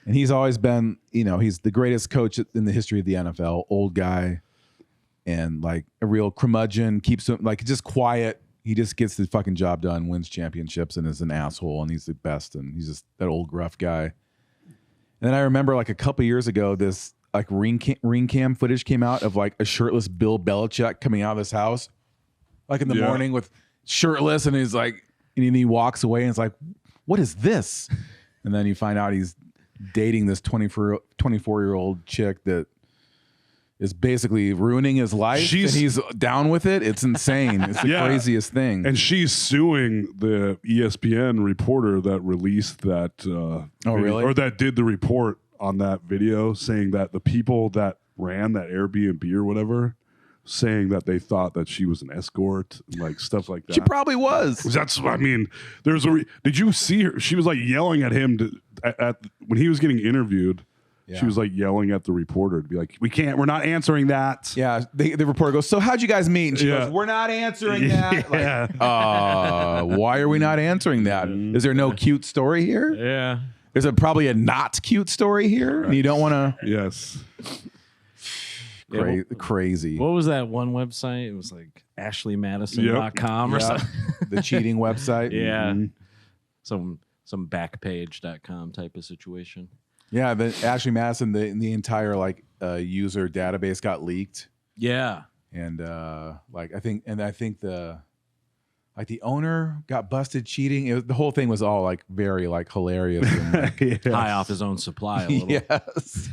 Speaker 5: And he's always been, he's the greatest coach in the history of the NFL. Old guy and like a real curmudgeon, keeps him like just quiet. He just gets the fucking job done, wins championships, and is an asshole. And he's the best. And he's just that old gruff guy. And then I remember like a couple years ago, this like ring cam footage came out of like a shirtless Bill Belichick coming out of this house, like in the morning with shirtless, and he's like, and he walks away, and it's like, what is this? And then you find out he's dating this 24-year-old chick that is basically ruining his life, and he's down with it. It's insane. It's the craziest thing.
Speaker 4: And she's suing the ESPN reporter that released that. Video,
Speaker 5: really?
Speaker 4: Or that did the report on that video, saying that the people that ran that Airbnb or whatever, saying that they thought that she was an escort, and like stuff like that.
Speaker 5: She probably was.
Speaker 4: That's, I mean, there's a. Did you see her? She was like yelling at him when he was getting interviewed. Yeah. She was like yelling at the reporter to be like, we're not answering that.
Speaker 5: Yeah. The reporter goes, so how'd you guys meet? And she goes, we're not answering that.
Speaker 4: Yeah.
Speaker 5: Like, why are we not answering that? Is there no cute story here?
Speaker 3: Yeah.
Speaker 5: There's probably a not cute story here. Right. And you don't want to.
Speaker 4: Yes.
Speaker 5: Crazy.
Speaker 3: What was that one website? It was like ashleymadison.com or something.
Speaker 5: The cheating website.
Speaker 3: Yeah. Some backpage.com type of situation.
Speaker 5: Yeah, the Ashley Madison, the entire like user database got leaked.
Speaker 3: Yeah.
Speaker 5: And I think the owner got busted cheating. The whole thing was all like very like hilarious and like,
Speaker 3: high off his own supply a little.
Speaker 5: Yes.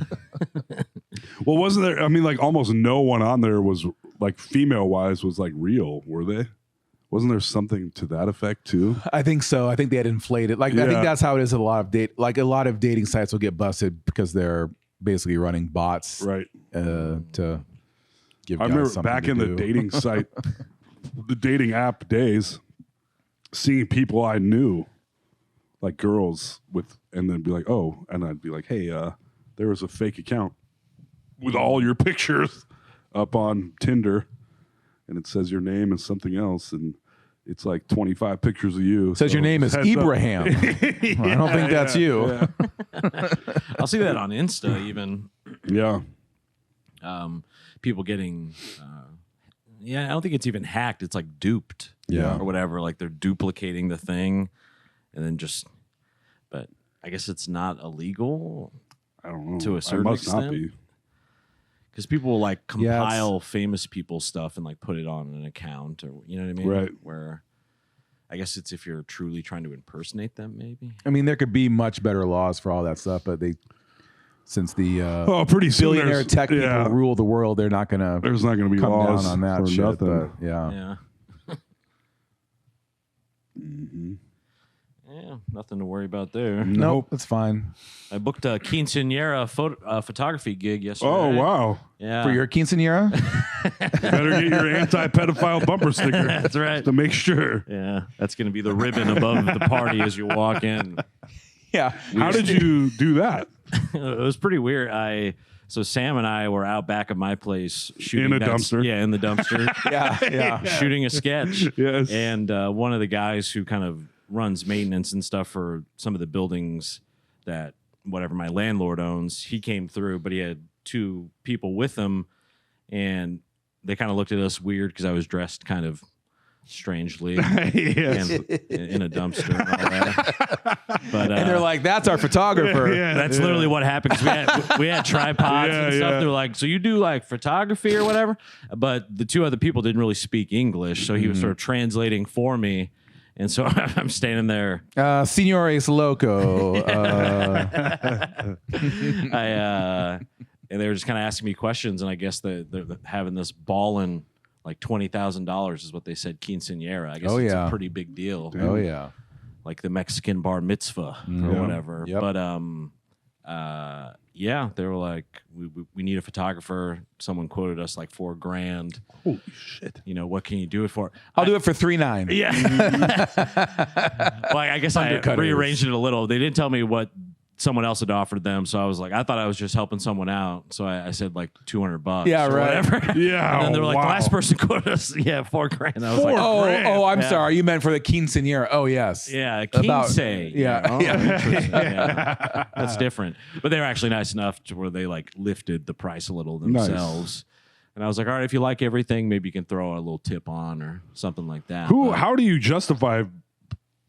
Speaker 4: Well, wasn't there? I mean, like almost no one on there was like female wise was like real, were they? Wasn't there something to that effect too?
Speaker 5: I think so. I think they had inflated. Like I think that's how it is. A lot of dating sites will get busted because they're basically running bots,
Speaker 4: right?
Speaker 5: To give.
Speaker 4: I remember back in the dating site. The dating app days, seeing people I knew, like girls and then be like, oh, and I'd be like, hey, there was a fake account with all your pictures up on Tinder, and it says your name and something else, and it's like 25 pictures of you.
Speaker 5: Says your name is Ibrahim. I don't think that's you.
Speaker 4: Yeah.
Speaker 3: I'll see that on Insta even.
Speaker 4: Yeah.
Speaker 3: People getting... I don't think it's even hacked. It's like duped, or whatever. Like they're duplicating the thing, and then but I guess it's not illegal.
Speaker 4: I don't know.
Speaker 3: To a certain extent,
Speaker 4: not be.
Speaker 3: Because people will like compile famous people's stuff and like put it on an account, or you know what I mean?
Speaker 4: Right.
Speaker 3: Where I guess it's if you're truly trying to impersonate them, maybe.
Speaker 5: I mean, there could be much better laws for all that stuff, but since the
Speaker 4: pretty soon
Speaker 5: billionaire tech people rule the world, there's not going to
Speaker 4: be
Speaker 5: come
Speaker 4: laws
Speaker 5: down on that
Speaker 4: for
Speaker 5: shit.
Speaker 4: nothing.
Speaker 5: But
Speaker 3: Yeah.
Speaker 4: Mm-hmm.
Speaker 3: Yeah, nothing to worry about there.
Speaker 5: Nope, it's fine.
Speaker 3: I booked a quinceañera photography gig yesterday.
Speaker 4: Oh, wow.
Speaker 3: Yeah.
Speaker 5: For your quinceañera?
Speaker 4: Better get your anti-pedophile bumper sticker.
Speaker 3: That's right.
Speaker 4: To make sure.
Speaker 3: Yeah, that's going to be the ribbon above the party as you walk in.
Speaker 5: Yeah.
Speaker 4: How did you do that?
Speaker 3: It was pretty weird. So Sam and I were out back of my place shooting
Speaker 4: in a dumpster.
Speaker 3: Yeah, in the dumpster.
Speaker 5: yeah.
Speaker 3: Shooting a sketch.
Speaker 4: Yes.
Speaker 3: And one of the guys who kind of runs maintenance and stuff for some of the buildings that whatever my landlord owns, he came through, but he had two people with him, and they kind of looked at us weird because I was dressed kind of strangely,
Speaker 4: Yes.
Speaker 3: and in a dumpster. And all that. But
Speaker 5: And they're like, "That's our photographer."
Speaker 3: that's literally what happened. 'Cause we had tripods and stuff.
Speaker 4: Yeah.
Speaker 3: They're like, so you do like photography or whatever? But the two other people didn't really speak English, so he was sort of translating for me. And so I'm standing there.
Speaker 5: Senores Loco.
Speaker 3: And they were just kind of asking me questions, and I guess they're having this ballin' like $20,000 is what they said, quinceañera. I guess it's a pretty big deal.
Speaker 5: Oh yeah.
Speaker 3: Like the Mexican bar mitzvah or whatever.
Speaker 5: Yep.
Speaker 3: But yeah, they were like, we need a photographer. Someone quoted us like $4,000.
Speaker 4: Holy shit.
Speaker 3: You know, what can you do it for?
Speaker 5: I'll do it for $3,900.
Speaker 3: Yeah. Well, I guess I
Speaker 5: Undercutters.
Speaker 3: rearranged it a little. They didn't tell me what someone else had offered them, so I was like, I thought I was just helping someone out, so I said like $200.
Speaker 5: Yeah,
Speaker 3: or
Speaker 5: right.
Speaker 3: whatever.
Speaker 4: Yeah,
Speaker 3: And then they were like,
Speaker 4: wow.
Speaker 3: the last person quoted us, $4,000. I was like,
Speaker 5: Oh, I'm
Speaker 3: Yeah.
Speaker 5: sorry. You meant for the quinceañera. Oh, yes.
Speaker 3: yeah,
Speaker 5: About-
Speaker 3: quince.
Speaker 5: yeah.
Speaker 3: Oh, interesting. Yeah. That's different. But they were actually nice enough to where they like lifted the price a little themselves. And I was like, all right, if you like everything, maybe you can throw a little tip on or something like that. But-
Speaker 4: How do you justify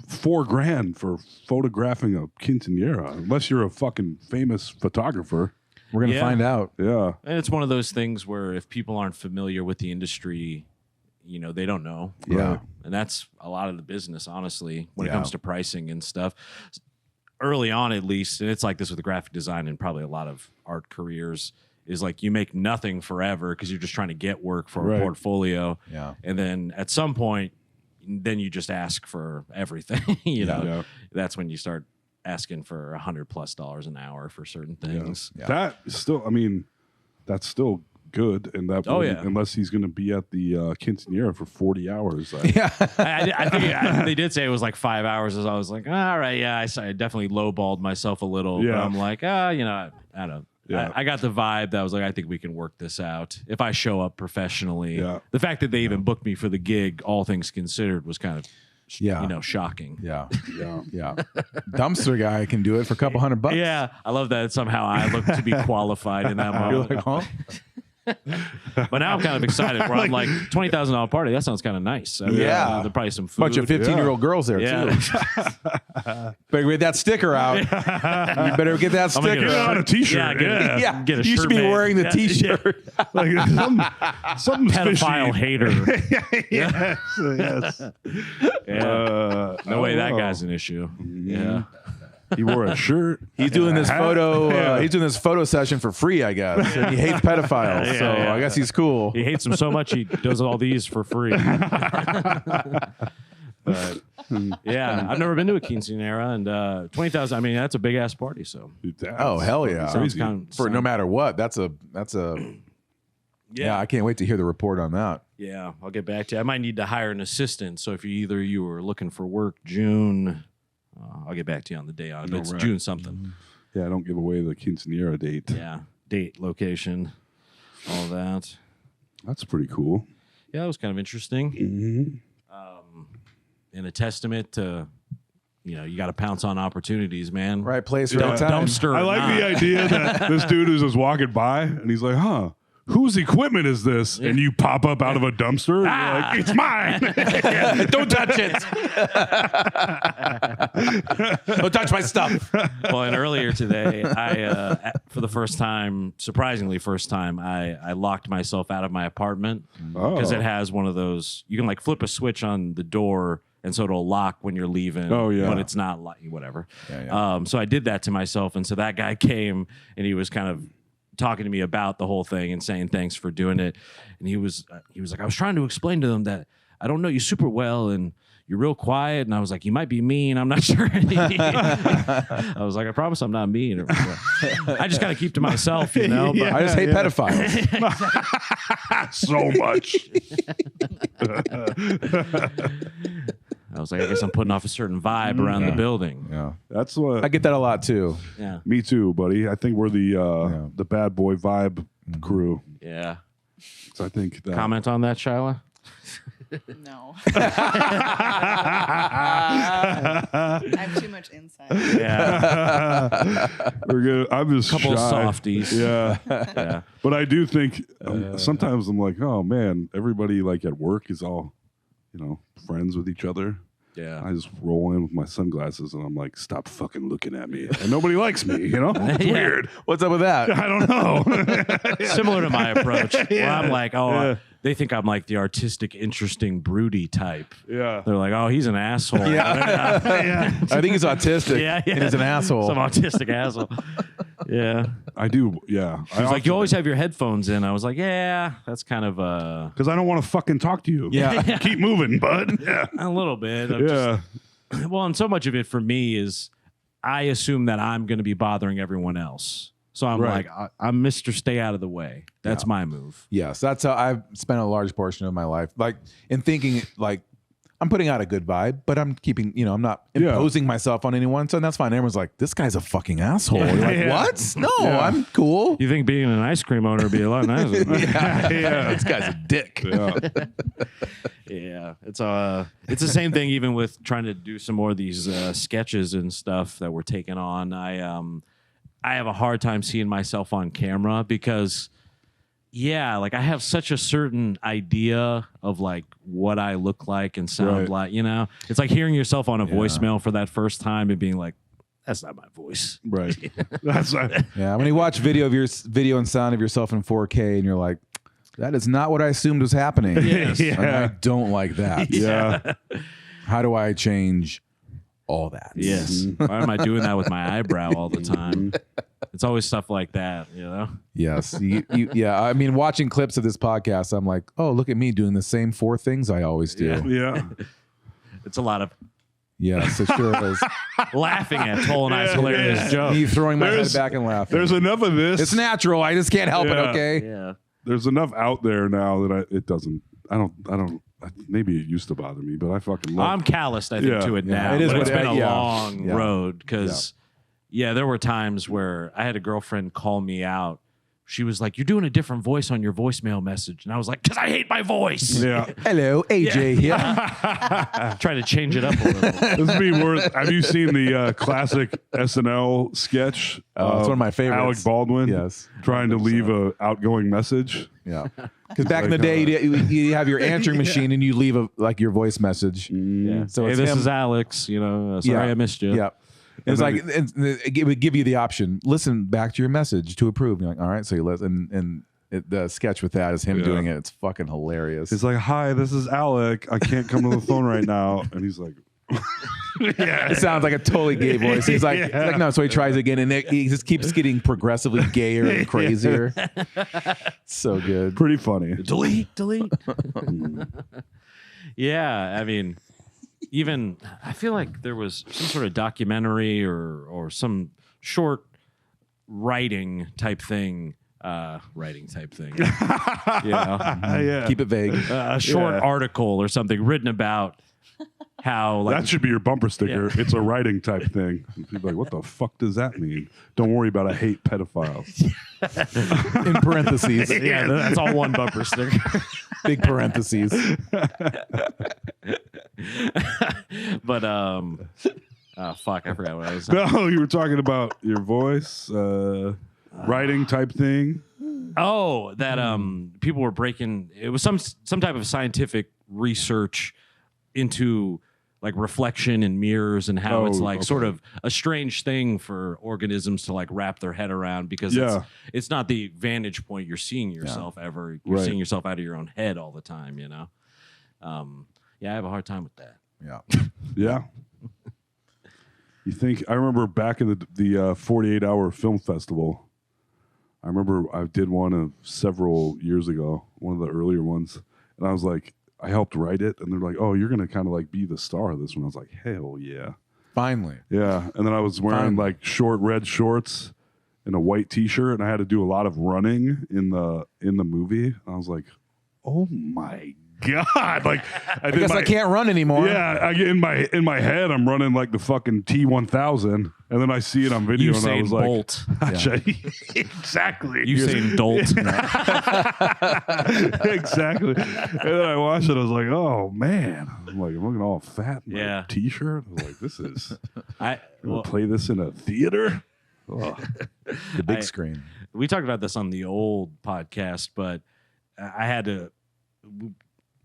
Speaker 4: $4,000 for photographing a quinceañera? Unless you're a fucking famous photographer.
Speaker 5: We're going to
Speaker 3: Yeah.
Speaker 5: find out.
Speaker 4: Yeah.
Speaker 3: And it's one of those things where if people aren't familiar with the industry, you know, they don't know.
Speaker 5: Yeah.
Speaker 3: And that's a lot of the business, honestly, when it
Speaker 5: Yeah.
Speaker 3: comes to pricing and stuff. Early on, at least, and it's like this with graphic design and probably a lot of art careers, is like you make nothing forever because you're just trying to get work for
Speaker 4: Right.
Speaker 3: a portfolio.
Speaker 5: Yeah.
Speaker 3: And then at some point, then you just ask for everything. you know,
Speaker 4: Yeah.
Speaker 3: that's when you start asking for $100+ an hour for certain things.
Speaker 5: Yeah.
Speaker 4: That still, I mean, that's still good. And that,
Speaker 3: Oh, yeah.
Speaker 4: unless he's going to be at the quinceañera for 40 hours.
Speaker 5: Yeah.
Speaker 3: I think they did say it was like 5 hours. As I was like, all right, yeah, I definitely lowballed myself a little.
Speaker 4: Yeah.
Speaker 3: But I'm like, you know, I don't.
Speaker 4: Yeah.
Speaker 3: I got the vibe that I was like, I think we can work this out if I show up professionally.
Speaker 4: Yeah.
Speaker 3: The fact that they even booked me for the gig, all things considered, was kind of,
Speaker 5: Yeah.
Speaker 3: you know, shocking.
Speaker 5: Yeah.
Speaker 4: Yeah.
Speaker 5: Yeah. Dumpster guy can do it for a couple $100.
Speaker 3: Yeah, I love that somehow I look to be qualified in that
Speaker 5: You're
Speaker 3: moment.
Speaker 5: like, huh?
Speaker 3: But now I'm kind of excited. Where I'm like, $20,000 party. That sounds kind of nice. I mean,
Speaker 5: Yeah.
Speaker 3: there's probably some food.
Speaker 5: Bunch of 15-year-old girls there,
Speaker 3: Yeah.
Speaker 5: too. Better get that sticker out. You better get that
Speaker 3: I'm gonna
Speaker 5: sticker
Speaker 3: get
Speaker 4: Get on a
Speaker 5: out.
Speaker 4: t-shirt.
Speaker 3: Yeah, get a-
Speaker 5: Yeah.
Speaker 3: Get a
Speaker 5: You
Speaker 3: shirt
Speaker 5: should be
Speaker 3: made.
Speaker 5: wearing the
Speaker 3: Yeah.
Speaker 5: T-shirt.
Speaker 4: Like something's
Speaker 3: Pedophile
Speaker 4: fishy.
Speaker 3: hater.
Speaker 4: Yes. Yes.
Speaker 3: Yeah. No way that
Speaker 4: oh.
Speaker 3: guy's an issue. Yeah.
Speaker 4: He wore a shirt.
Speaker 5: He's doing this
Speaker 4: Hat?
Speaker 5: photo.
Speaker 4: Yeah.
Speaker 5: He's doing this photo session for free, I guess. And he hates pedophiles,
Speaker 3: Yeah,
Speaker 5: so
Speaker 3: yeah.
Speaker 5: I guess he's cool.
Speaker 3: He hates him so much he does all these for free. But yeah, I've never been to a quinceañera, and 20,000. I mean, that's a big ass party. So
Speaker 5: Oh hell yeah!
Speaker 3: sounds kind of
Speaker 5: For no matter what, that's a yeah. I can't wait to hear the report on that.
Speaker 3: Yeah, I'll get back to you. I might need to hire an assistant. So if you were looking for work June, I'll get back to you on the day on it. But it's
Speaker 4: right.
Speaker 3: June something.
Speaker 4: Yeah, don't give away the quinceañera date.
Speaker 3: Yeah, date, location, all that.
Speaker 4: That's pretty cool.
Speaker 3: Yeah, that was kind of interesting.
Speaker 4: Mm-hmm.
Speaker 3: And a testament to, you know, you got to pounce on opportunities, man.
Speaker 5: Right place,
Speaker 3: Dump-
Speaker 5: right time.
Speaker 3: dumpster.
Speaker 4: I
Speaker 3: or
Speaker 4: like
Speaker 3: not.
Speaker 4: the idea that this dude is just walking by and he's like, huh, whose equipment is this? And you pop up out of a dumpster and you're like, it's mine.
Speaker 5: Don't touch it. Don't touch my stuff.
Speaker 3: Well, and earlier today, I for the first time, surprisingly first time, I locked myself out of my apartment because it has one of those. You can like flip a switch on the door, and so it'll lock when you're leaving.
Speaker 4: Oh, yeah.
Speaker 3: but it's not like whatever.
Speaker 5: Yeah.
Speaker 3: So I did that to myself, and so that guy came and he was kind of talking to me about the whole thing and saying thanks for doing it. And he was like, I was trying to explain to them that I don't know you super well and you're real quiet. And I was like, you might be mean. I'm not sure. I was like, I promise I'm not mean. I just kind of keep to myself, you know. But
Speaker 5: I just hate pedophiles.
Speaker 4: So much.
Speaker 3: I was like, I guess I'm putting off a certain vibe around the building.
Speaker 5: Yeah,
Speaker 4: That's what
Speaker 5: I get that a lot too.
Speaker 3: Yeah.
Speaker 4: me too, buddy. I think we're the bad boy vibe crew.
Speaker 3: Yeah.
Speaker 4: So I think that
Speaker 3: Comment on that, Shyla?
Speaker 6: No. I have too much insight.
Speaker 3: Yeah.
Speaker 4: we're good. I'm just
Speaker 3: Couple
Speaker 4: shy.
Speaker 3: softies.
Speaker 4: Yeah.
Speaker 3: Yeah.
Speaker 4: But I do think sometimes I'm like, oh man, everybody like at work is all friends with each other.
Speaker 3: Yeah.
Speaker 4: I just roll in with my sunglasses and I'm like, stop fucking looking at me. And nobody likes me, It's weird.
Speaker 5: What's up with that?
Speaker 4: I don't know.
Speaker 3: Similar to my approach. Where I'm like, they think I'm like the artistic, interesting, broody type.
Speaker 4: Yeah.
Speaker 3: They're like, oh, he's an asshole.
Speaker 5: I think he's autistic.
Speaker 3: Yeah.
Speaker 5: And he's an asshole.
Speaker 3: Some autistic asshole. Yeah.
Speaker 4: I do. Yeah.
Speaker 3: He's like, you always have your headphones in. I was like, yeah, that's kind of
Speaker 4: because I don't want to fucking talk to you.
Speaker 5: Yeah.
Speaker 4: Keep moving, bud. Yeah.
Speaker 3: a little bit.
Speaker 4: Yeah.
Speaker 3: Well, and so much of it for me is I assume that I'm going to be bothering everyone else. So I'm
Speaker 4: Right.
Speaker 3: like, I'm Mr. Stay out of the way. That's my move.
Speaker 5: Yes, that's how I've spent a large portion of my life. Like in thinking, like I'm putting out a good vibe, but I'm keeping, I'm not imposing myself on anyone. So that's fine. Everyone's like, this guy's a fucking asshole. You're like, what? No, I'm cool.
Speaker 3: You think being an ice cream owner would be a lot nicer?
Speaker 5: This guy's a dick.
Speaker 4: Yeah.
Speaker 3: Yeah, it's the same thing. Even with trying to do some more of these sketches and stuff that we're taking on, I have a hard time seeing myself on camera because, like I have such a certain idea of like what I look like and sound like. It's like hearing yourself on a voicemail for that first time and being like, that's not my voice.
Speaker 4: Right. That's right.
Speaker 5: Yeah, when you watch video and sound of yourself in 4K, and you're like, that is not what I assumed was happening.
Speaker 3: Yes.
Speaker 5: And I don't like that.
Speaker 4: Yeah.
Speaker 5: How do I change all that?
Speaker 3: Yes. Why am I doing that with my eyebrow all the time? It's always stuff like that,
Speaker 5: Yes. Yeah. I mean, watching clips of this podcast, I'm like, oh, look at me doing the same 4 things I always do.
Speaker 4: Yeah.
Speaker 3: It's a lot of
Speaker 5: Yes, it sure is.
Speaker 3: laughing at Toll and I's hilarious joke.
Speaker 5: Me throwing my head
Speaker 4: There's-
Speaker 5: back and laughing.
Speaker 4: There's enough of this.
Speaker 5: It's natural. I just can't help it.
Speaker 4: Yeah.
Speaker 5: Okay.
Speaker 3: Yeah.
Speaker 4: There's enough out there now that it doesn't. I don't. Maybe it used to bother me, but I fucking love.
Speaker 3: I'm calloused, I think,
Speaker 4: Yeah.
Speaker 3: to it
Speaker 5: Yeah.
Speaker 3: now.
Speaker 5: It is
Speaker 3: but
Speaker 5: what
Speaker 3: it's been
Speaker 5: it-
Speaker 3: a
Speaker 5: yeah.
Speaker 3: long
Speaker 5: Yeah.
Speaker 3: road because, there were times where I had a girlfriend call me out. She was like, "You're doing a different voice on your voicemail message," and I was like, "Because I hate my voice."
Speaker 4: Yeah.
Speaker 5: Hello, AJ here.
Speaker 3: Try to change it up a little.
Speaker 4: This would be worth. Have you seen the classic SNL sketch?
Speaker 5: Oh, it's one of my favorites.
Speaker 4: Alec Baldwin.
Speaker 5: Yes.
Speaker 4: Trying to leave a outgoing message.
Speaker 5: Yeah. Because back in the day, you have your answering machine and you leave your voice message.
Speaker 3: Yeah.
Speaker 5: So
Speaker 3: Hey,
Speaker 5: it's
Speaker 3: this
Speaker 5: him.
Speaker 3: is Alex. Sorry
Speaker 5: Yeah.
Speaker 3: I missed you.
Speaker 5: Yeah. It's like it would give you the option. Listen back to your message to approve. And you're like, all right. So you listen, and the sketch with that is him doing it. It's fucking hilarious.
Speaker 4: He's like, "Hi, this is Alec. I can't come to the phone right now," and he's like,
Speaker 5: It sounds like a totally gay voice. He's like, no. So he tries again, and he just keeps getting progressively gayer and crazier. So good.
Speaker 4: "Pretty funny."
Speaker 3: Delete. Yeah, I mean, even I feel like there was some sort of documentary or some short writing type thing. Yeah.
Speaker 5: Keep it vague.
Speaker 3: A short article or something written about how
Speaker 4: That should be your bumper sticker. It's a writing type thing. And people are like, "What the fuck does that mean?" Don't worry about it. I hate pedophiles.
Speaker 5: In parentheses.
Speaker 3: yeah, that's all one bumper sticker.
Speaker 5: Big parentheses.
Speaker 3: But fuck, I forgot what I was saying.
Speaker 4: No, you were talking about your voice, writing type thing.
Speaker 3: Oh, that people were breaking. It was some type of scientific research into like reflection and mirrors and how it's like sort of a strange thing for organisms to like wrap their head around because it's not the vantage point you're seeing yourself ever. You're seeing yourself out of your own head all the time, I have a hard time with that.
Speaker 5: Yeah.
Speaker 4: Yeah. You think? I remember back in the 48-hour film festival. I remember I did one of several years ago, one of the earlier ones, and I was like, I helped write it, and they're like, "Oh, you're gonna kind of like be the star of this one." I was like, "Hell yeah!"
Speaker 5: Finally.
Speaker 4: Yeah, and then I was wearing like short red shorts and a white T-shirt, and I had to do a lot of running in the movie. I was like, "Oh my god!" Like,
Speaker 5: I guess I can't run anymore.
Speaker 4: Yeah, in my head, I'm running like the fucking T1000, and then I see it on video, and I was like,
Speaker 3: Bolt.
Speaker 4: "Exactly."
Speaker 3: Usain Dolt.
Speaker 4: Exactly. And then I watched it. I was like, "Oh man!" I'm like, I'm looking all fat in my T-shirt. I was like, "This is." We'll play this in a theater.
Speaker 5: The big screen.
Speaker 3: We talked about this on the old podcast, but I had to.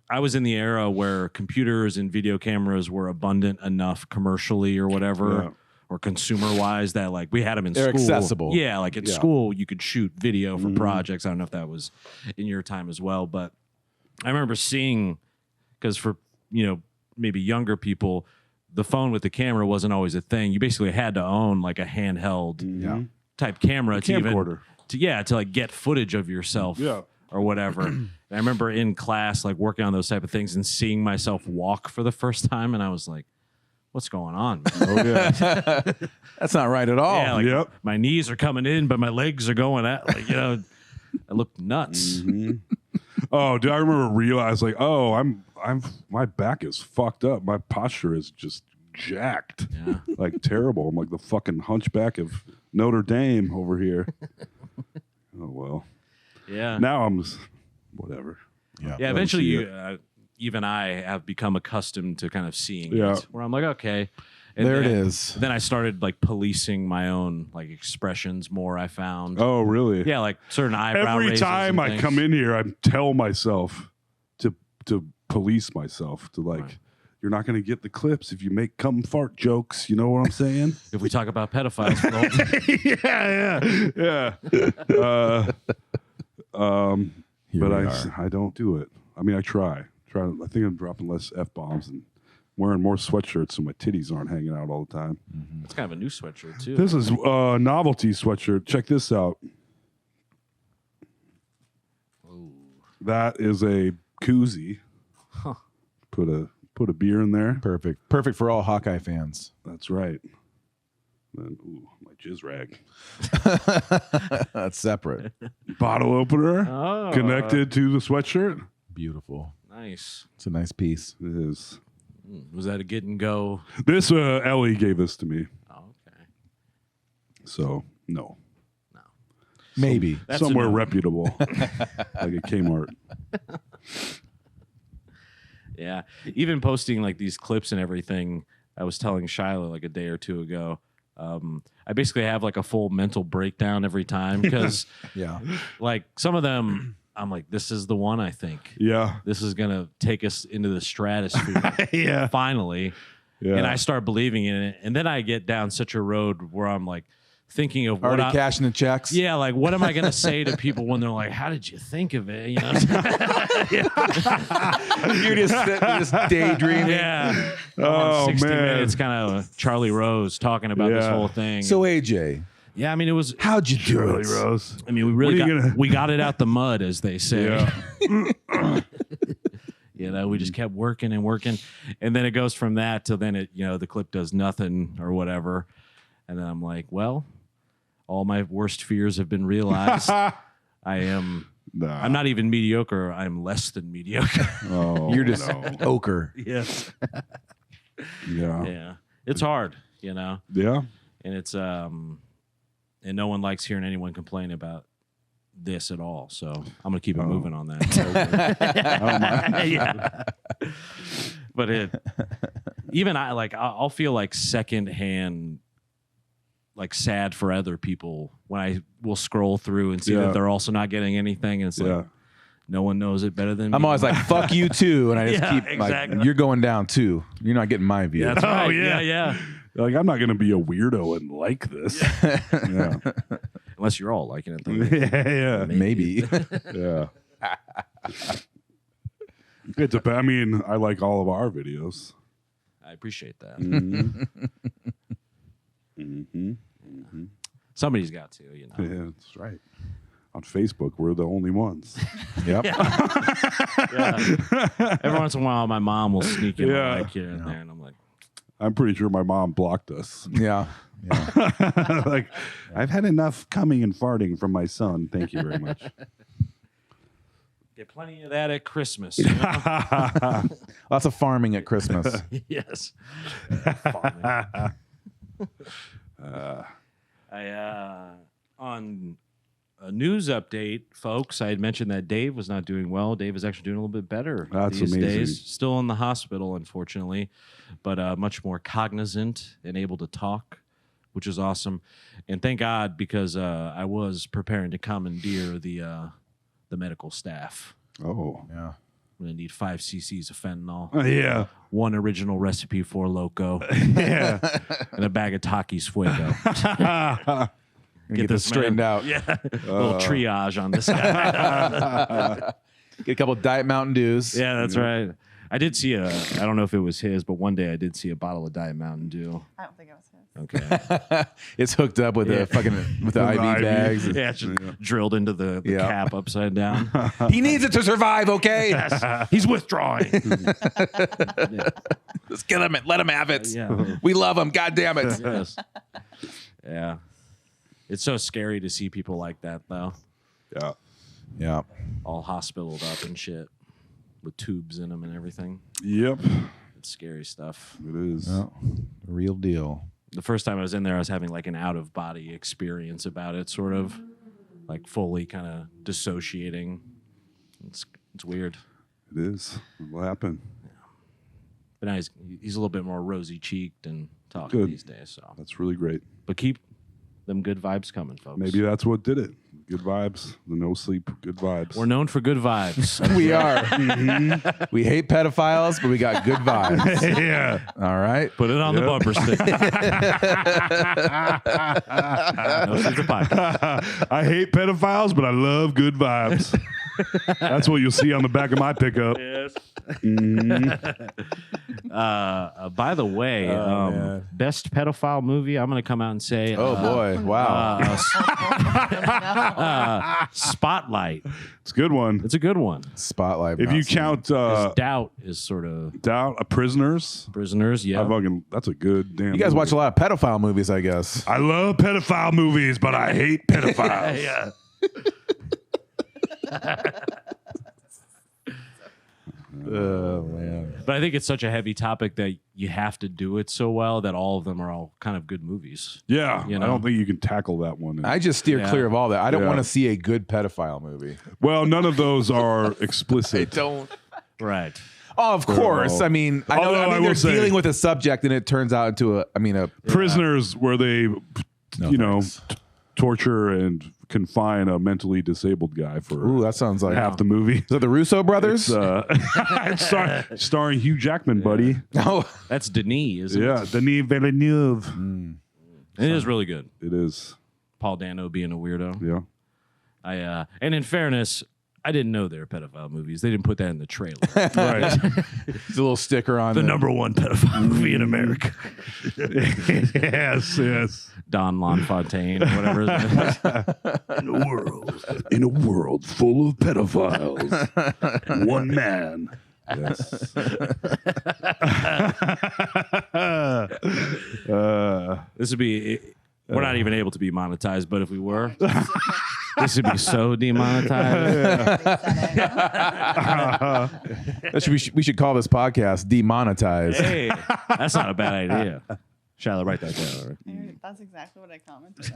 Speaker 3: I was in the era where computers and video cameras were abundant enough commercially or whatever.
Speaker 4: Yeah.
Speaker 3: Or consumer wise, that like we had them in
Speaker 5: They're
Speaker 3: school.
Speaker 5: accessible.
Speaker 3: Yeah, like at school, you could shoot video for projects. I don't know if that was in your time as well, but I remember seeing, because for maybe younger people, the phone with the camera wasn't always a thing. You basically had to own like a handheld type camera to
Speaker 4: camcorder.
Speaker 3: to like get footage of yourself or whatever. And I remember in class like working on those type of things and seeing myself walk for the first time, and I was like, what's going on, man?
Speaker 4: Oh yeah.
Speaker 5: That's not right at all.
Speaker 3: Yeah, like my knees are coming in, but my legs are going out. Like, I look nuts.
Speaker 4: Oh, dude, I remember realize like, oh, I'm my back is fucked up. My posture is just jacked.
Speaker 3: Yeah.
Speaker 4: Like terrible. I'm like the fucking hunchback of Notre Dame over here. Oh well.
Speaker 3: Yeah.
Speaker 4: Now I'm just, whatever.
Speaker 5: Yeah.
Speaker 3: Yeah. Eventually,
Speaker 4: see
Speaker 3: even I have become accustomed to kind of seeing
Speaker 4: Yeah.
Speaker 3: it, where I'm like, okay. And
Speaker 5: There it
Speaker 3: then-
Speaker 5: is.
Speaker 3: Then I started like policing my own like expressions more. I found.
Speaker 4: Oh really?
Speaker 3: Yeah, like certain eyebrow
Speaker 4: Every
Speaker 3: raises
Speaker 4: time
Speaker 3: and
Speaker 4: I
Speaker 3: things.
Speaker 4: come in here, I tell myself to police myself to like.
Speaker 3: Right.
Speaker 4: You're not going to get the clips if you make cum fart jokes. You know what I'm saying?
Speaker 3: If we talk about pedophiles, for the whole time.
Speaker 4: yeah.
Speaker 5: Here
Speaker 4: But
Speaker 5: we are.
Speaker 4: I don't do it. I mean, I try. I think I'm dropping less F-bombs and wearing more sweatshirts so my titties aren't hanging out all the time.
Speaker 3: It's kind of a new sweatshirt too.
Speaker 4: This is a novelty sweatshirt. Check this out. That is a koozie. Put a beer in there.
Speaker 5: Perfect. Perfect for all Hawkeye fans.
Speaker 4: That's right. Then, ooh, my jizz rag.
Speaker 5: That's separate.
Speaker 4: Bottle opener
Speaker 3: Oh.
Speaker 4: connected to the sweatshirt.
Speaker 5: Beautiful.
Speaker 3: Nice.
Speaker 5: It's a nice piece.
Speaker 4: It is.
Speaker 3: Was that a get and go?
Speaker 4: This Ellie gave this to me,
Speaker 3: Oh, okay.
Speaker 4: so no.
Speaker 5: Maybe.
Speaker 3: That's
Speaker 4: Somewhere
Speaker 3: a no.
Speaker 4: reputable, like a Kmart.
Speaker 3: Yeah. Even posting like these clips and everything, I was telling Shiloh like a day or two ago. I basically have like a full mental breakdown every time because
Speaker 5: Yeah.
Speaker 3: like some of them, I'm like, this is the one I think.
Speaker 4: Yeah,
Speaker 3: This is going to take us into the stratosphere.
Speaker 4: yeah,
Speaker 3: Finally.
Speaker 4: yeah.
Speaker 3: And I start believing in it. And then I get down such a road where I'm like thinking of what
Speaker 5: Already
Speaker 3: I,
Speaker 5: cashing the checks.
Speaker 3: yeah, like what am I going to say to people when they're like, how did you think of it? You know?
Speaker 5: You're just sitting, just daydreaming.
Speaker 3: Yeah.
Speaker 4: Oh,
Speaker 3: 60
Speaker 4: man.
Speaker 3: minutes, kind of Charlie Rose talking about this
Speaker 4: Yeah.
Speaker 3: whole thing.
Speaker 5: So AJ,
Speaker 3: yeah, I mean, it was.
Speaker 5: how'd you do
Speaker 4: Charlie
Speaker 5: it?
Speaker 4: Rose.
Speaker 3: I mean, we really
Speaker 4: What are you
Speaker 3: got,
Speaker 4: gonna-
Speaker 3: we got it out the mud, as they say.
Speaker 4: Yeah,
Speaker 3: We just kept working and working, and then it goes from that to then it, the clip does nothing or whatever, and then I'm like, well, all my worst fears have been realized. I'm not even mediocre. I'm less than mediocre.
Speaker 4: Oh,
Speaker 5: You're just
Speaker 4: no.
Speaker 5: ochre.
Speaker 3: Yes.
Speaker 4: Yeah,
Speaker 3: Yeah. It's hard,
Speaker 4: yeah.
Speaker 3: and it's and no one likes hearing anyone complain about this at all. So I'm gonna keep it moving on that. Yeah. But even I'll feel like secondhand, like sad for other people when I will scroll through and see
Speaker 4: Yeah.
Speaker 3: that they're also not getting anything. And it's
Speaker 4: Yeah.
Speaker 3: like no one knows it better than me.
Speaker 5: I'm always like, fuck you too. And I just
Speaker 3: Yeah,
Speaker 5: keep
Speaker 3: exactly.
Speaker 5: like, you're going down too. You're not getting my view.
Speaker 3: That's
Speaker 4: Oh,
Speaker 3: right.
Speaker 4: yeah.
Speaker 3: Yeah.
Speaker 4: Like I'm not gonna be a weirdo and like this. Yeah,
Speaker 3: Unless you're all liking it. Then
Speaker 4: yeah,
Speaker 5: Maybe.
Speaker 4: yeah. It depends. I mean, I like all of our videos.
Speaker 3: I appreciate that. Somebody's got to,
Speaker 4: Yeah, that's right. On Facebook, we're the only ones.
Speaker 5: Yep.
Speaker 3: Every once in a while, my mom will sneak in
Speaker 4: Yeah.
Speaker 3: a like here and there, and I'm like,
Speaker 4: I'm pretty sure my mom blocked us.
Speaker 5: Yeah. Yeah.
Speaker 4: Like, I've had enough coming and farting from my son. Thank you very much.
Speaker 3: get plenty of that at Christmas. You know?
Speaker 5: Lots of farming at Christmas.
Speaker 3: Yes. On a news update, folks, I had mentioned that Dave was not doing well. Dave is actually doing a little bit better
Speaker 4: That's
Speaker 3: these
Speaker 4: amazing.
Speaker 3: days. Still in the hospital, unfortunately, but much more cognizant and able to talk, which is awesome. And thank God, because I was preparing to commandeer the medical staff.
Speaker 4: Oh,
Speaker 5: Yeah.
Speaker 3: I'm gonna need 5 cc's of fentanyl,
Speaker 4: Yeah.
Speaker 3: 1 original recipe for Loco,
Speaker 4: Yeah.
Speaker 3: and a bag of Takis Fuego.
Speaker 5: Get this straightened
Speaker 3: man.
Speaker 5: out.
Speaker 3: Yeah, a little triage on this guy.
Speaker 5: Get a couple Diet Mountain Dews.
Speaker 3: Yeah, that's right. I did see I don't know if it was his, but one day I did see a bottle of Diet Mountain Dew.
Speaker 6: I don't think it was his.
Speaker 3: Okay.
Speaker 5: It's hooked up with the fucking with the IV
Speaker 4: IV.
Speaker 5: bags.
Speaker 3: Yeah, it's just drilled into the
Speaker 5: Yeah.
Speaker 3: cap upside down.
Speaker 5: He needs it to survive. Okay,
Speaker 3: He's withdrawing.
Speaker 5: let's get him. Let him have it.
Speaker 3: Yeah.
Speaker 5: We love him. God damn it.
Speaker 3: Yes. Yeah. It's so scary to see people like that, though.
Speaker 4: Yeah.
Speaker 5: Yeah.
Speaker 3: All hospitaled up and shit with tubes in them and everything.
Speaker 4: Yep.
Speaker 3: It's scary stuff.
Speaker 4: It is.
Speaker 5: Yeah. Real deal.
Speaker 3: The first time I was in there, I was having like an out of body experience about it, sort of like fully kind of dissociating. It's weird.
Speaker 4: It is. What happened?
Speaker 3: But now he's a little bit more rosy cheeked and talking
Speaker 4: Good.
Speaker 3: these days. So,
Speaker 4: That's really great.
Speaker 3: but keep them good vibes coming, folks.
Speaker 4: Maybe that's what did it. Good vibes. The no sleep. Good vibes.
Speaker 3: We're known for good vibes.
Speaker 5: We are. We hate pedophiles, but we got good vibes.
Speaker 4: yeah.
Speaker 5: All right.
Speaker 3: Put it on the bumper sticker. No Sleep, the podcast.
Speaker 4: I hate pedophiles, but I love good vibes. That's what you'll see on the back of my pickup.
Speaker 3: Yes. By the way,
Speaker 5: man.
Speaker 3: best pedophile movie. I'm going to come out and say,
Speaker 5: Oh boy. Wow.
Speaker 3: Spotlight.
Speaker 4: It's a good one.
Speaker 3: It's a good one.
Speaker 5: Spotlight.
Speaker 4: If you count
Speaker 3: Doubt is sort of
Speaker 4: Doubt, Prisoners,
Speaker 3: Prisoners. Yeah.
Speaker 4: that's a good damn.
Speaker 5: you guys
Speaker 4: movie.
Speaker 5: watch a lot of pedophile movies, I guess.
Speaker 4: I love pedophile movies, but I hate pedophiles.
Speaker 3: Yeah.
Speaker 5: Oh man.
Speaker 3: But I think it's such a heavy topic that you have to do it so well that all of them are all kind of good movies.
Speaker 4: Yeah,
Speaker 3: You
Speaker 4: I
Speaker 3: know?
Speaker 4: don't think you can tackle that one.
Speaker 5: I just steer
Speaker 3: Yeah.
Speaker 5: clear of all that. I don't
Speaker 4: Yeah.
Speaker 5: want to see a good pedophile movie.
Speaker 4: Well, none of those are explicit.
Speaker 5: Don't.
Speaker 3: Right.
Speaker 5: Oh, of course. I mean, I know.
Speaker 4: Although
Speaker 5: I
Speaker 4: I
Speaker 5: mean,
Speaker 4: will
Speaker 5: they're
Speaker 4: say-
Speaker 5: dealing with a subject, and it turns out into a.
Speaker 4: Prisoners, where they,
Speaker 5: No, thanks.
Speaker 4: torture and confine a mentally disabled guy for
Speaker 5: Ooh, that sounds like
Speaker 4: half the movie.
Speaker 5: Is that the Russo brothers?
Speaker 4: It's starring Hugh Jackman, buddy.
Speaker 5: Oh,
Speaker 3: That's Denis, isn't it?
Speaker 4: Yeah, Denis Villeneuve.
Speaker 3: It is really good.
Speaker 4: It is.
Speaker 3: Paul Dano being a weirdo.
Speaker 4: Yeah.
Speaker 3: And in fairness, I didn't know they were pedophile movies. They didn't put that in the trailer.
Speaker 4: Right.
Speaker 5: there's a little sticker on
Speaker 3: The
Speaker 5: there.
Speaker 3: #1 pedophile movie in America.
Speaker 4: yes.
Speaker 3: Don LaFontaine, or whatever.
Speaker 4: In a world full of pedophiles, one man. Yes.
Speaker 3: This would be. We're not even able to be monetized, but if we were, this would be so demonetized.
Speaker 5: We should call this podcast Demonetized.
Speaker 3: Hey, that's not a bad idea. Shiloh, write that down. All right.
Speaker 6: That's exactly what I commented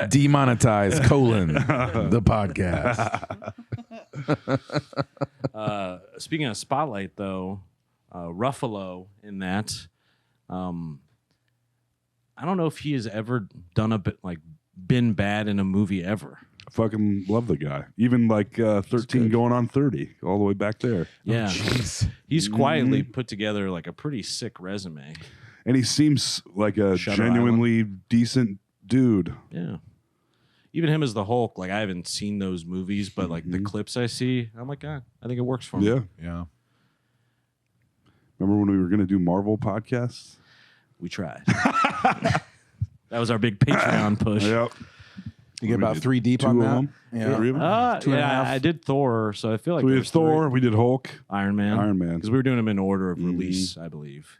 Speaker 6: on.
Speaker 5: Demonetized, the podcast.
Speaker 3: Speaking of Spotlight, though, Ruffalo in that, I don't know if he has ever done been bad in a movie ever.
Speaker 4: I fucking love the guy. Even like 13 going on 30, all the way back there.
Speaker 3: Yeah, he's quietly put together like a pretty sick resume.
Speaker 4: And he seems like a
Speaker 3: Shutter
Speaker 4: genuinely decent dude.
Speaker 3: Yeah. Even him as the Hulk, like I haven't seen those movies, but like the clips I see, I'm like, I think it works for me.
Speaker 4: Yeah.
Speaker 5: Yeah.
Speaker 4: Remember when we were going to do Marvel podcasts?
Speaker 3: We tried. That was our big Patreon push.
Speaker 4: Yep.
Speaker 5: You get about
Speaker 4: did
Speaker 5: 3 deep
Speaker 4: 2
Speaker 5: on
Speaker 4: of
Speaker 5: that.
Speaker 4: them.
Speaker 5: Yeah.
Speaker 4: 3 of them.
Speaker 5: Two and a half.
Speaker 3: I did Thor, so I feel like
Speaker 4: So we
Speaker 3: there's
Speaker 4: did Thor, we did Hulk,
Speaker 3: 3. Iron Man.
Speaker 4: Iron Man.
Speaker 3: Because we were doing them in order of release, I believe.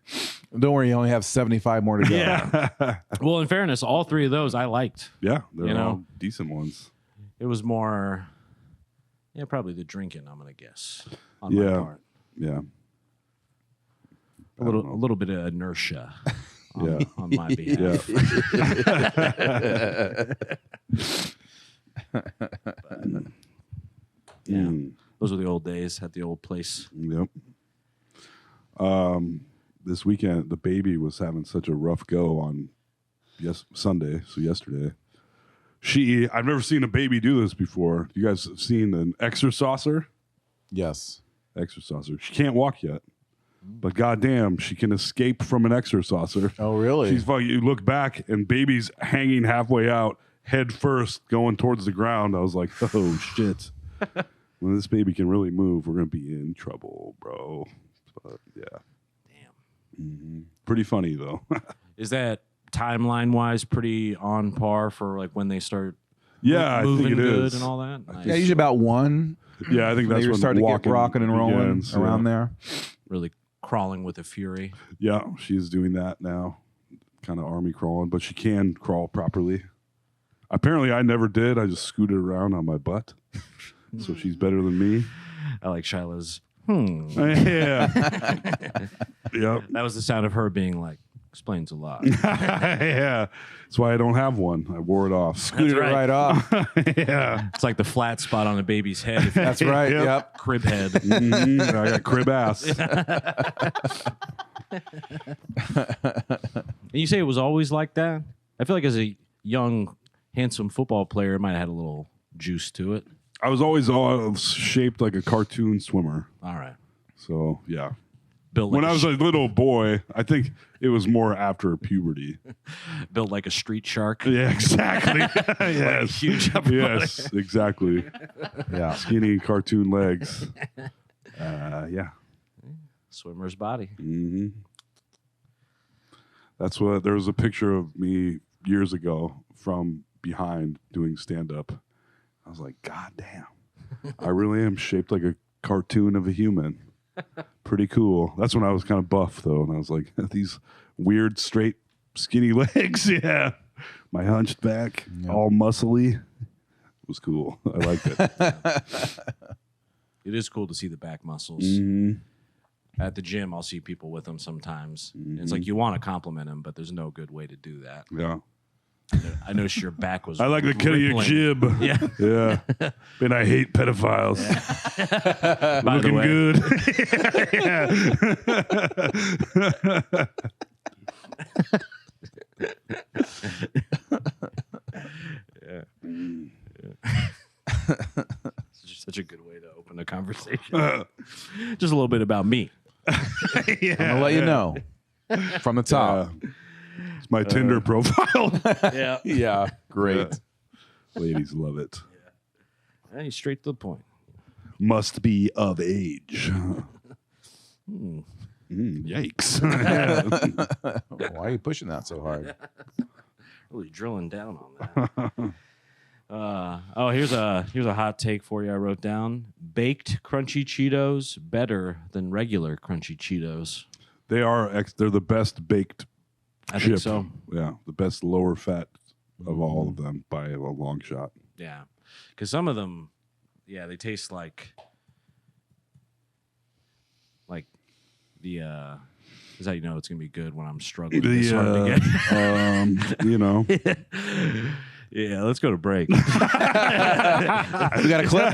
Speaker 5: Don't worry, you only have 75 more to go.
Speaker 3: Yeah. Well, in fairness, all 3 of those I liked.
Speaker 4: Yeah, they're
Speaker 3: You know?
Speaker 4: all decent ones.
Speaker 3: It was more, probably the drinking, I'm going to guess, on my
Speaker 4: Yeah.
Speaker 3: part.
Speaker 4: Yeah.
Speaker 3: A little bit of inertia on,
Speaker 4: Yeah.
Speaker 3: on my behalf.
Speaker 4: Yeah.
Speaker 3: Yeah.
Speaker 4: Mm.
Speaker 3: Those were the old days at the old place.
Speaker 4: Yep. This weekend, the baby was having such a rough go on Sunday, so yesterday. I've never seen a baby do this before. You guys have seen an exerciser?
Speaker 5: Yes.
Speaker 4: Exerciser. She can't walk yet, but goddamn, she can escape from an exerciser.
Speaker 5: Oh, really?
Speaker 4: She's fucking. You look back and baby's hanging halfway out, head first, going towards the ground. I was like, oh shit. When this baby can really move, we're gonna be in trouble, bro. But yeah. Damn. Pretty funny though.
Speaker 3: Is that timeline wise pretty on par for like when they start
Speaker 4: Yeah, I
Speaker 3: moving
Speaker 4: think it
Speaker 3: good
Speaker 4: is.
Speaker 3: and all that?
Speaker 5: Yeah, usually about 1.
Speaker 4: Yeah, I think that's
Speaker 5: You're
Speaker 4: when
Speaker 5: starting to get
Speaker 4: walking
Speaker 5: rocking and rolling
Speaker 4: begins, yeah.
Speaker 5: around there.
Speaker 3: Really crawling with a fury.
Speaker 4: Yeah, she's doing that now. Kind of army crawling, but she can crawl properly. Apparently, I never did. I just scooted around on my butt. So she's better than me.
Speaker 3: I like Shiloh's.
Speaker 4: Yeah. Yep.
Speaker 3: That was the sound of her being like, explains a lot.
Speaker 4: Yeah. That's why I don't have one. I wore it off.
Speaker 5: Scooted it
Speaker 3: right.
Speaker 5: right off.
Speaker 4: Yeah.
Speaker 3: It's like the flat spot on a baby's head.
Speaker 5: That's right. Yep.
Speaker 3: Crib head.
Speaker 4: Mhm. I got crib ass.
Speaker 3: And you say it was always like that? I feel like as a young, handsome football player, it might have had a little juice to it.
Speaker 4: I was always shaped like a cartoon swimmer.
Speaker 3: All right.
Speaker 4: So, yeah.
Speaker 3: Built
Speaker 4: When
Speaker 3: like
Speaker 4: I was a little boy, I think it was more after puberty.
Speaker 3: built like a street shark.
Speaker 4: Yeah, exactly. Yes.
Speaker 3: Huge upper
Speaker 4: Yes, exactly.
Speaker 5: Yeah.
Speaker 4: Skinny cartoon legs. Yeah.
Speaker 3: Swimmer's body.
Speaker 4: Hmm. That's what there was a picture of me years ago from behind doing stand up. I was like, God damn. I really am shaped like a cartoon of a human. Pretty cool. That's when I was kind of buff though, and I was like, these weird straight skinny legs. Yeah. My hunched back, all muscly. It was cool. I liked it.
Speaker 3: It is cool to see the back muscles.
Speaker 4: Mhm.
Speaker 3: At the gym, I'll see people with them sometimes. It's like you want to compliment them, but there's no good way to do that.
Speaker 4: Yeah.
Speaker 3: I noticed your back was.
Speaker 4: I like the cut of your
Speaker 3: rippling.
Speaker 4: jib.
Speaker 3: Yeah.
Speaker 4: Yeah. And I hate pedophiles.
Speaker 3: By the
Speaker 4: Looking
Speaker 3: way, it's such a good way to open a conversation. Just a little bit about me.
Speaker 5: I'm gonna let you know from the top.
Speaker 4: It's my Tinder profile.
Speaker 3: Yeah.
Speaker 5: Yeah, great.
Speaker 4: Ladies love it.
Speaker 3: Hey, straight to the point.
Speaker 4: Must be of age. Yikes.
Speaker 5: Why are you pushing that so hard?
Speaker 3: Really drilling down on that. Here's a hot take for you. I wrote down: baked crunchy Cheetos better than regular crunchy Cheetos.
Speaker 4: They're the best baked
Speaker 3: I
Speaker 4: chip.
Speaker 3: think so.
Speaker 4: Yeah, the best lower fat of all of them by a long shot.
Speaker 3: Yeah, because some of them, yeah, they taste like the. Is how you know it's gonna be good when I'm struggling this hard to get.
Speaker 4: You know,
Speaker 3: Yeah, let's go to break.
Speaker 5: We got a clip.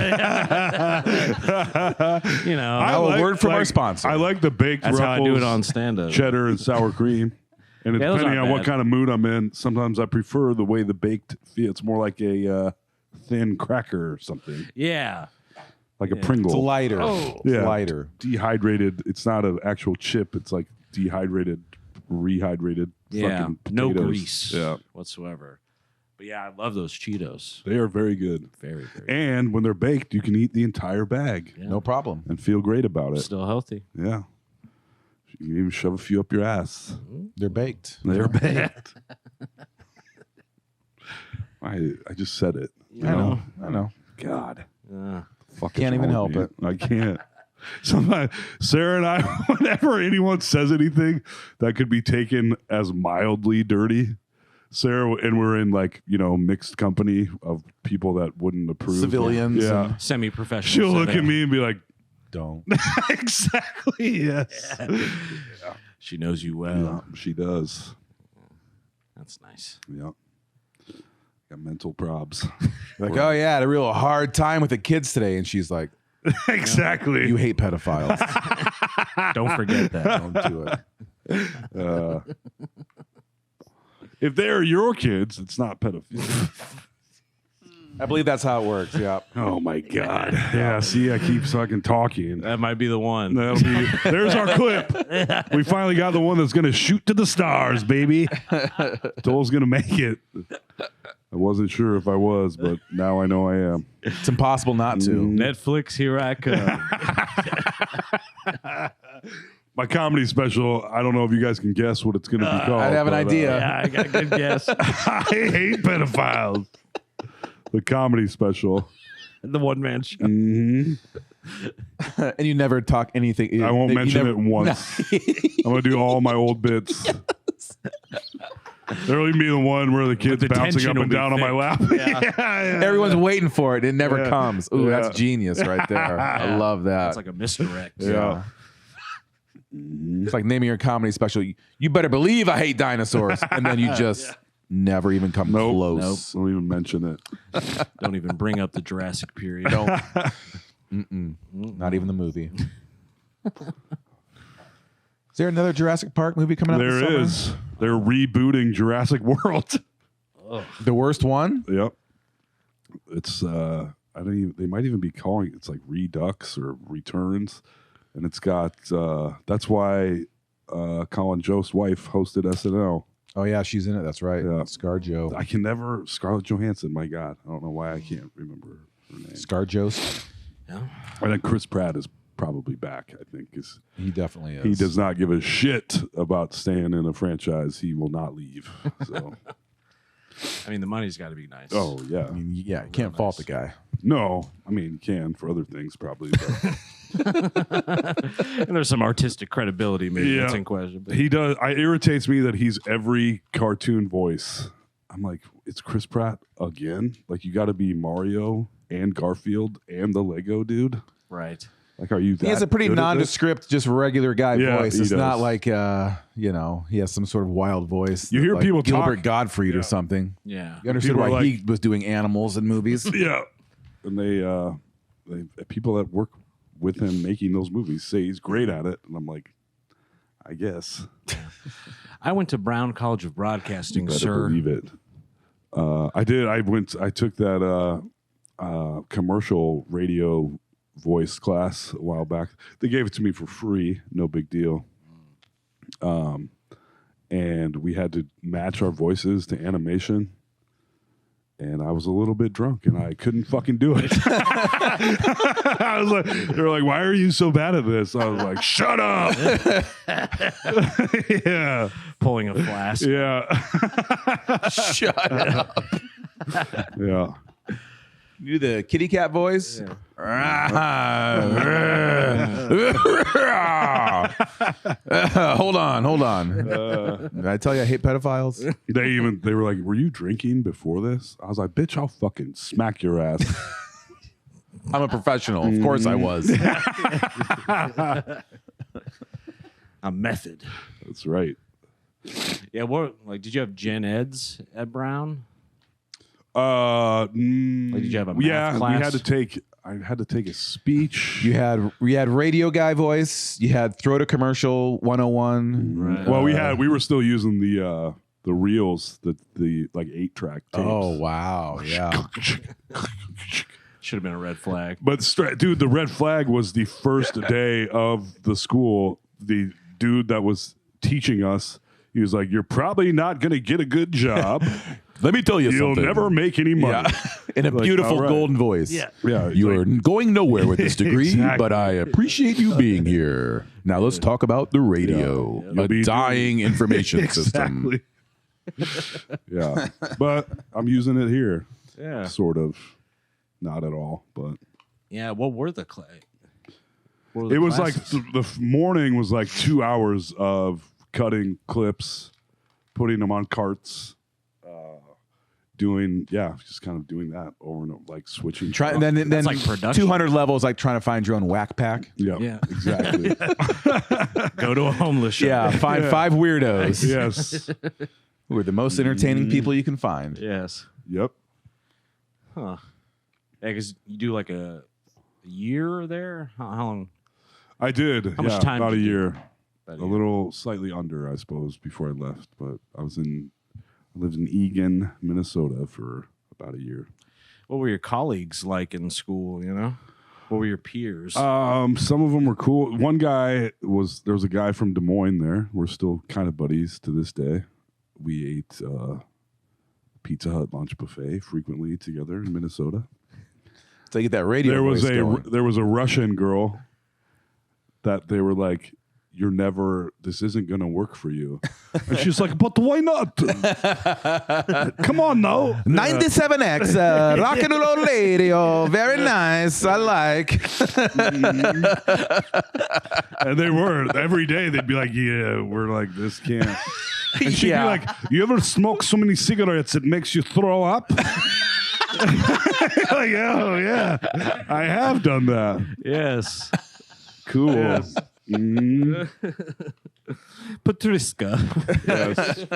Speaker 3: You know,
Speaker 5: A word from our sponsor.
Speaker 4: I like the baked
Speaker 3: that's how I do
Speaker 4: Ruffles,
Speaker 3: it on stand-up.
Speaker 4: cheddar and sour cream. And
Speaker 3: Yeah, those
Speaker 4: depending
Speaker 3: aren't
Speaker 4: on what
Speaker 3: bad.
Speaker 4: kind of mood I'm in, sometimes I prefer the way the baked feel. It's more like a thin cracker or something,
Speaker 3: Yeah,
Speaker 4: like a
Speaker 5: It's
Speaker 4: Pringle.
Speaker 5: lighter.
Speaker 3: Oh.
Speaker 5: It's
Speaker 4: Yeah.
Speaker 5: lighter.
Speaker 4: Dehydrated. It's not an actual chip. It's like dehydrated, rehydrated.
Speaker 3: yeah,
Speaker 4: fucking
Speaker 3: no
Speaker 4: potatoes.
Speaker 3: grease,
Speaker 4: Yeah,
Speaker 3: whatsoever. But yeah, I love those Cheetos.
Speaker 4: they are very good.
Speaker 3: Very, very.
Speaker 4: And when they're baked, you can eat the entire bag
Speaker 3: Yeah.
Speaker 5: No problem.
Speaker 4: and feel great about it.
Speaker 3: Still healthy.
Speaker 4: Yeah. You can even shove a few up your ass.
Speaker 5: They're baked.
Speaker 4: They're baked. I just said it. You
Speaker 5: I know.
Speaker 4: God. Fuck
Speaker 5: Can't
Speaker 4: is
Speaker 5: even
Speaker 4: wrong with
Speaker 5: help
Speaker 4: me? I can't. Sometimes Sarah and I, whenever anyone says anything that could be taken as mildly dirty, Sarah and we're in mixed company of people that wouldn't approve.
Speaker 5: Civilians
Speaker 4: Yeah.
Speaker 5: and-
Speaker 3: Semi-professional.
Speaker 4: She'll look
Speaker 3: setting.
Speaker 4: at me and be like,
Speaker 5: Don't.
Speaker 4: exactly, yes.
Speaker 3: She knows you well.
Speaker 4: Yeah, she does.
Speaker 3: That's nice.
Speaker 4: Yeah. Got mental probs.
Speaker 5: Like, oh yeah, I had a real hard time with the kids today, and she's like,
Speaker 4: Exactly.
Speaker 5: "You hate pedophiles.
Speaker 3: Don't forget that.
Speaker 5: Don't do it."
Speaker 4: If they're your kids, it's not pedophilia.
Speaker 5: I believe that's how it works. Yeah.
Speaker 4: Oh my God. Yeah. See, I keep fucking talking.
Speaker 3: That might be the one.
Speaker 4: That'll be. There's our clip. We finally got the one that's gonna shoot to the stars, baby. Toll's gonna make it. I wasn't sure if I was, but now I know I am.
Speaker 5: It's impossible not to.
Speaker 3: Netflix, here I come.
Speaker 4: My comedy special, I don't know if you guys can guess what it's going to be called.
Speaker 5: I have an idea.
Speaker 3: Yeah, I got a good guess.
Speaker 4: I hate pedophiles. The comedy special.
Speaker 3: The one-man show.
Speaker 5: And you never talk anything.
Speaker 4: I won't
Speaker 5: you
Speaker 4: mention
Speaker 5: never-
Speaker 4: it once. I'm going to do all my old bits. There'll even be the one where the kid's
Speaker 3: the
Speaker 4: bouncing
Speaker 3: tension
Speaker 4: up
Speaker 3: will
Speaker 4: and
Speaker 3: be
Speaker 4: down on my
Speaker 3: thick.
Speaker 4: lap. Yeah.
Speaker 5: Everyone's waiting for it. It never
Speaker 4: Yeah.
Speaker 5: comes. Ooh,
Speaker 4: Yeah.
Speaker 5: that's genius right there. I love that.
Speaker 3: It's like a misdirect.
Speaker 4: Yeah.
Speaker 5: It's like naming your comedy special. You better believe I hate dinosaurs, and then you just never even come
Speaker 4: Nope.
Speaker 5: close.
Speaker 4: Don't even mention it.
Speaker 3: Don't even bring up the Jurassic period.
Speaker 5: Don't. Not even the movie. Is there another Jurassic Park movie coming out this
Speaker 4: There
Speaker 5: summer?
Speaker 4: is. They're rebooting Jurassic World.
Speaker 5: The worst one?
Speaker 4: Yep. It's I don't even. They might even be calling it. It's like Redux or Returns, and it's got. That's why Colin Jost's wife hosted SNL.
Speaker 5: Oh yeah, she's in it. That's right.
Speaker 4: Yeah.
Speaker 5: ScarJo.
Speaker 4: I can never Scarlett Johansson. My God, I don't know why I can't remember her name.
Speaker 5: ScarJo.
Speaker 4: I think Chris Pratt is probably back. I think is
Speaker 5: He definitely is.
Speaker 4: he does not give a shit about staying in a franchise. He will not leave. So
Speaker 3: I mean, the money's got to be nice.
Speaker 4: oh yeah,
Speaker 5: I mean, yeah, you can't fault the guy.
Speaker 4: no. I mean, can for other things probably. But
Speaker 3: And there's some artistic credibility maybe
Speaker 4: Yeah.
Speaker 3: that's in question. But
Speaker 4: he does. It irritates me that he's every cartoon voice. I'm like, it's Chris Pratt again. Like, you got to be Mario and Garfield and the Lego dude.
Speaker 3: right.
Speaker 4: Like, are you?
Speaker 5: He has
Speaker 4: that
Speaker 5: a pretty
Speaker 4: good at this?
Speaker 5: nondescript, just regular guy
Speaker 4: Yeah,
Speaker 5: voice.
Speaker 4: he
Speaker 5: It's not
Speaker 4: does.
Speaker 5: like he has some sort of wild voice.
Speaker 4: You hear
Speaker 5: like
Speaker 4: people
Speaker 5: Gilbert
Speaker 4: talk-
Speaker 5: Gottfried
Speaker 4: Yeah.
Speaker 5: or something.
Speaker 3: Yeah.
Speaker 5: You understood
Speaker 4: People
Speaker 5: why
Speaker 4: are
Speaker 5: he was doing animals in movies.
Speaker 4: Yeah, and they people that work with him making those movies say he's great at it, and I'm like, I guess.
Speaker 3: I went to Brown College of Broadcasting,
Speaker 4: Better
Speaker 3: sir.
Speaker 4: believe it. I did. I took that commercial radio voice class a while back. They gave it to me for free, no big deal. And we had to match our voices to animation. And I was a little bit drunk, and I couldn't fucking do it. I was like, they were like, "Why are you so bad at this?" I was like, "Shut up!" Yeah,
Speaker 3: Pulling a flask.
Speaker 4: yeah,
Speaker 5: Shut up.
Speaker 4: yeah.
Speaker 5: You do the kitty cat voice? Hold on. Did I tell you I hate pedophiles?
Speaker 4: They were like, "Were you drinking before this?" I was like, "Bitch, I'll fucking smack your ass."
Speaker 5: I'm a professional. Of course I was.
Speaker 3: A method.
Speaker 4: That's right.
Speaker 3: Yeah. What? Like, did you have gen eds at Brown?
Speaker 4: Like,
Speaker 3: did you have a math class?
Speaker 4: I had to take a speech.
Speaker 5: You had radio guy voice. You had throw to commercial 101.
Speaker 3: Right.
Speaker 4: Well, we were still using the reels, the like 8-track tapes.
Speaker 5: Oh wow, yeah.
Speaker 3: Should have been a red flag.
Speaker 4: But dude, the red flag was the first day of the school. The dude that was teaching us, he was like, "You're probably not going to get a good job.
Speaker 5: Let me tell you
Speaker 4: You'll
Speaker 5: something.
Speaker 4: never make any money."
Speaker 5: Yeah. In a
Speaker 4: Like,
Speaker 5: beautiful
Speaker 4: all right.
Speaker 5: golden voice.
Speaker 3: Yeah.
Speaker 4: Yeah, it's
Speaker 5: You
Speaker 4: like-
Speaker 5: are going nowhere with this degree,
Speaker 4: Exactly.
Speaker 5: but I appreciate you being here. Now let's talk about the radio,
Speaker 4: You'll
Speaker 5: a
Speaker 4: be
Speaker 5: dying information system.
Speaker 4: Exactly. Yeah, but I'm using it here.
Speaker 3: Yeah.
Speaker 4: Sort of, not at all, but
Speaker 3: Yeah. What were the clay?
Speaker 4: it was like the morning was like 2 hours of cutting clips, putting them on carts, just kind of doing that over and over, like switching.
Speaker 5: Try, then
Speaker 3: That's like production.
Speaker 5: 200 levels, like trying to find your own whack pack.
Speaker 4: Yeah,
Speaker 3: Yeah.
Speaker 4: exactly.
Speaker 3: Go to a homeless shelter.
Speaker 5: Yeah, find 5 weirdos
Speaker 4: Yes.
Speaker 5: who are the most entertaining people you can find.
Speaker 3: Yes.
Speaker 4: Yep.
Speaker 3: Huh. Yeah, because you do like a year there. How long?
Speaker 4: I did.
Speaker 3: How much time
Speaker 4: About a
Speaker 3: did you do?
Speaker 4: year.
Speaker 3: About
Speaker 4: A little slightly under, I suppose, before I left. But I lived in Eagan, Minnesota for about a year.
Speaker 3: What were your colleagues like in school? You know, what were your peers?
Speaker 4: Some of them were cool. One guy there was a guy from Des Moines there. We're still kind of buddies to this day. We ate Pizza Hut lunch buffet frequently together in Minnesota.
Speaker 5: So you get that radio.
Speaker 4: There was a Russian girl that they were like, this isn't going to work for you. And she's like, but why not? Come on now.
Speaker 5: 97X, rock and roll radio. Very nice. I like.
Speaker 4: And they were. Every day they'd be like, yeah, we're like, this can't. And she'd be like, you ever smoke so many cigarettes it makes you throw up? Like, oh, yeah. I have done that.
Speaker 3: Yes.
Speaker 4: Cool.
Speaker 3: Yes. Patriska.
Speaker 4: Yes.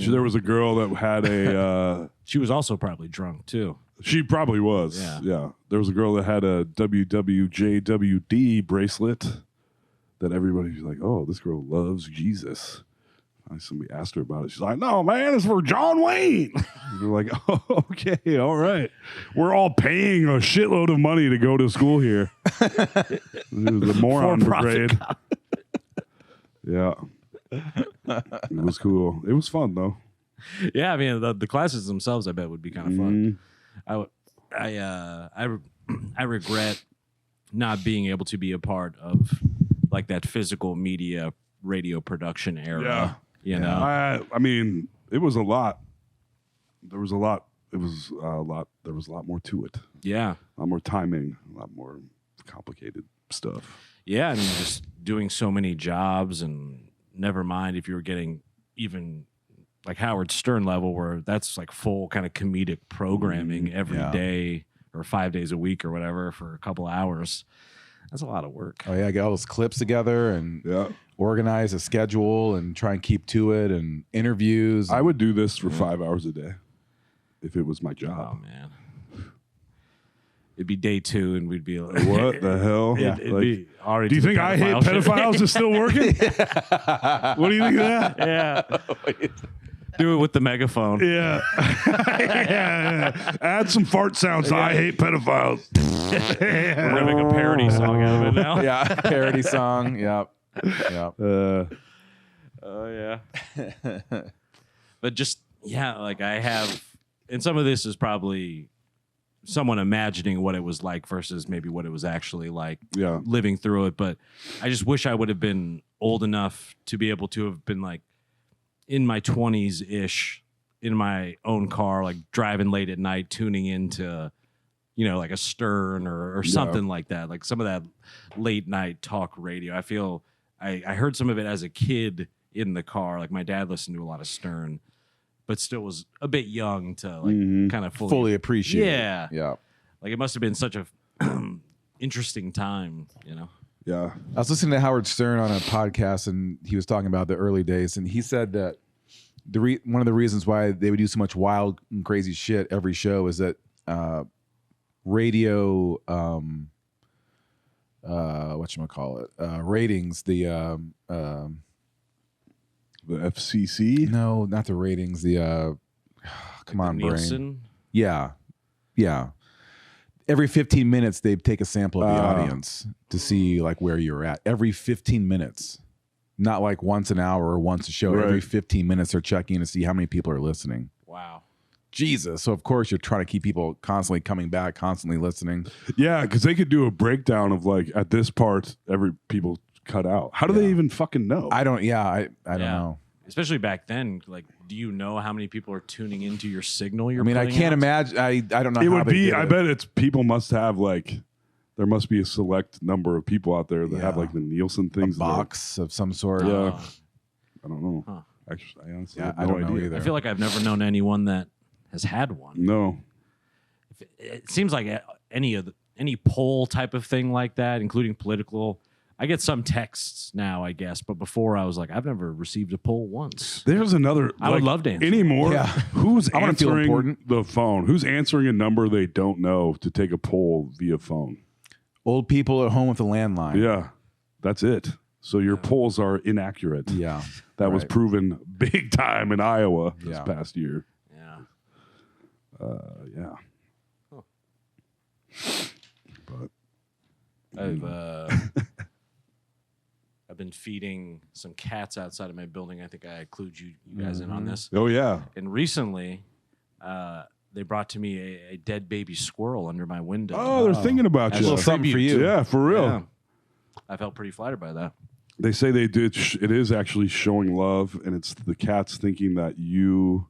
Speaker 4: There was a girl that had a.
Speaker 3: She was also probably drunk too.
Speaker 4: She probably was. Yeah. There was a girl that had a WWJWD bracelet that everybody was like, oh, this girl loves Jesus. Somebody asked her about it. She's like, no, man, it's for John Wayne. We're like, oh, okay, all right. We're all paying a shitload of money to go to school here. It was the moron brigade. Yeah. It was cool. It was fun, though.
Speaker 3: Yeah, I mean, the classes themselves, I bet, would be kind of fun. I regret not being able to be a part of like that physical media radio production era.
Speaker 4: Yeah.
Speaker 3: You know,
Speaker 4: I mean, it was a lot. There was a lot. It was a lot. There was a lot more to it.
Speaker 3: Yeah.
Speaker 4: A lot more timing. A lot more complicated stuff.
Speaker 3: Yeah, I mean, just doing so many jobs, and never mind if you were getting even like Howard Stern level, where that's like full kind of comedic programming every day or 5 days a week or whatever for a couple hours. That's a lot of work.
Speaker 5: Oh yeah, get all those clips together and organize a schedule and try and keep to it, and interviews.
Speaker 4: I would do this for 5 hours a day if it was my job.
Speaker 3: Oh man, it'd be day 2, and we'd be like,
Speaker 4: "What the hell?"
Speaker 3: Yeah, it'd be already.
Speaker 4: Do you think I Hate Pedophiles is still working? What do you think of that?
Speaker 3: Yeah. Do it with the megaphone.
Speaker 4: Yeah. Yeah. Add some fart sounds to I Hate Pedophiles.
Speaker 3: We're gonna make a parody song out of it now.
Speaker 5: Yeah, parody song. Yep. Yep.
Speaker 3: Oh yeah. But just like I have, and some of this is probably someone imagining what it was like versus maybe what it was actually like living through it. But I just wish I would have been old enough to be able to have been like in my 20s ish in my own car, like driving late at night, tuning into, like a Stern or something like that. Like some of that late night talk radio. I feel I heard some of it as a kid in the car. Like my dad listened to a lot of Stern, but still was a bit young to like kind of fully
Speaker 5: appreciate
Speaker 3: it.
Speaker 5: Yeah.
Speaker 3: Like it must have been such a interesting time,
Speaker 4: Yeah.
Speaker 5: I was listening to Howard Stern on a podcast, and he was talking about the early days, and he said that one of the reasons why they would do so much wild and crazy shit every show is that radio whatchamacallit, ratings, the
Speaker 4: FCC?
Speaker 5: No, not the ratings, the come on,
Speaker 3: Nielsen?
Speaker 5: brain. Yeah. Every 15 minutes, they take a sample of the audience to see like where you're at. Every 15 minutes, not like once an hour or once a show.
Speaker 4: Right.
Speaker 5: Every 15 minutes, they're checking to see how many people are listening.
Speaker 3: Wow.
Speaker 5: Jesus. So of course you're trying to keep people constantly coming back, constantly listening.
Speaker 4: Yeah, because they could do a breakdown of like at this part, every people cut out. How do they even fucking know?
Speaker 5: I don't know.
Speaker 3: Especially back then, like, do you know how many people are tuning into your signal?
Speaker 5: I mean, I can't imagine. I don't know.
Speaker 4: It
Speaker 5: how
Speaker 4: would
Speaker 5: they
Speaker 4: be.
Speaker 5: did
Speaker 4: I
Speaker 5: it.
Speaker 4: bet it's people must have like. There must be a select number of people out there that have like the Nielsen things.
Speaker 5: A box of some sort.
Speaker 4: Yeah. I don't know.
Speaker 3: Huh.
Speaker 4: Actually, I honestly
Speaker 5: Yeah,
Speaker 4: have
Speaker 5: I
Speaker 4: no
Speaker 5: don't know
Speaker 4: idea.
Speaker 5: either.
Speaker 3: I feel like I've never known anyone that has had one.
Speaker 4: No.
Speaker 3: It seems like any poll type of thing like that, including political. I get some texts now, I guess, but before I was like, I've never received a poll once.
Speaker 4: There's another.
Speaker 3: I would love to answer.
Speaker 4: Anymore.
Speaker 5: Yeah.
Speaker 4: Who's
Speaker 5: I wanna feel
Speaker 4: answering
Speaker 5: important.
Speaker 4: the phone? Who's answering a number they don't know to take a poll via phone?
Speaker 5: Old people at home with a landline.
Speaker 4: Yeah, that's it. So your polls are inaccurate.
Speaker 5: Yeah.
Speaker 4: That was
Speaker 5: Right.
Speaker 4: proven big time in Iowa this
Speaker 5: Yeah.
Speaker 4: past year.
Speaker 3: Yeah.
Speaker 4: Yeah. But
Speaker 3: I've been feeding some cats outside of my building. I think I clued you guys in on this.
Speaker 4: oh yeah,
Speaker 3: And recently, they brought to me a dead baby squirrel under my window.
Speaker 4: oh, they're thinking about
Speaker 3: As
Speaker 4: you.
Speaker 3: a
Speaker 5: little something for you.
Speaker 4: Yeah, for real.
Speaker 3: Yeah. I felt pretty flattered by that.
Speaker 4: They say they did. It is actually showing love, and it's the cats thinking that you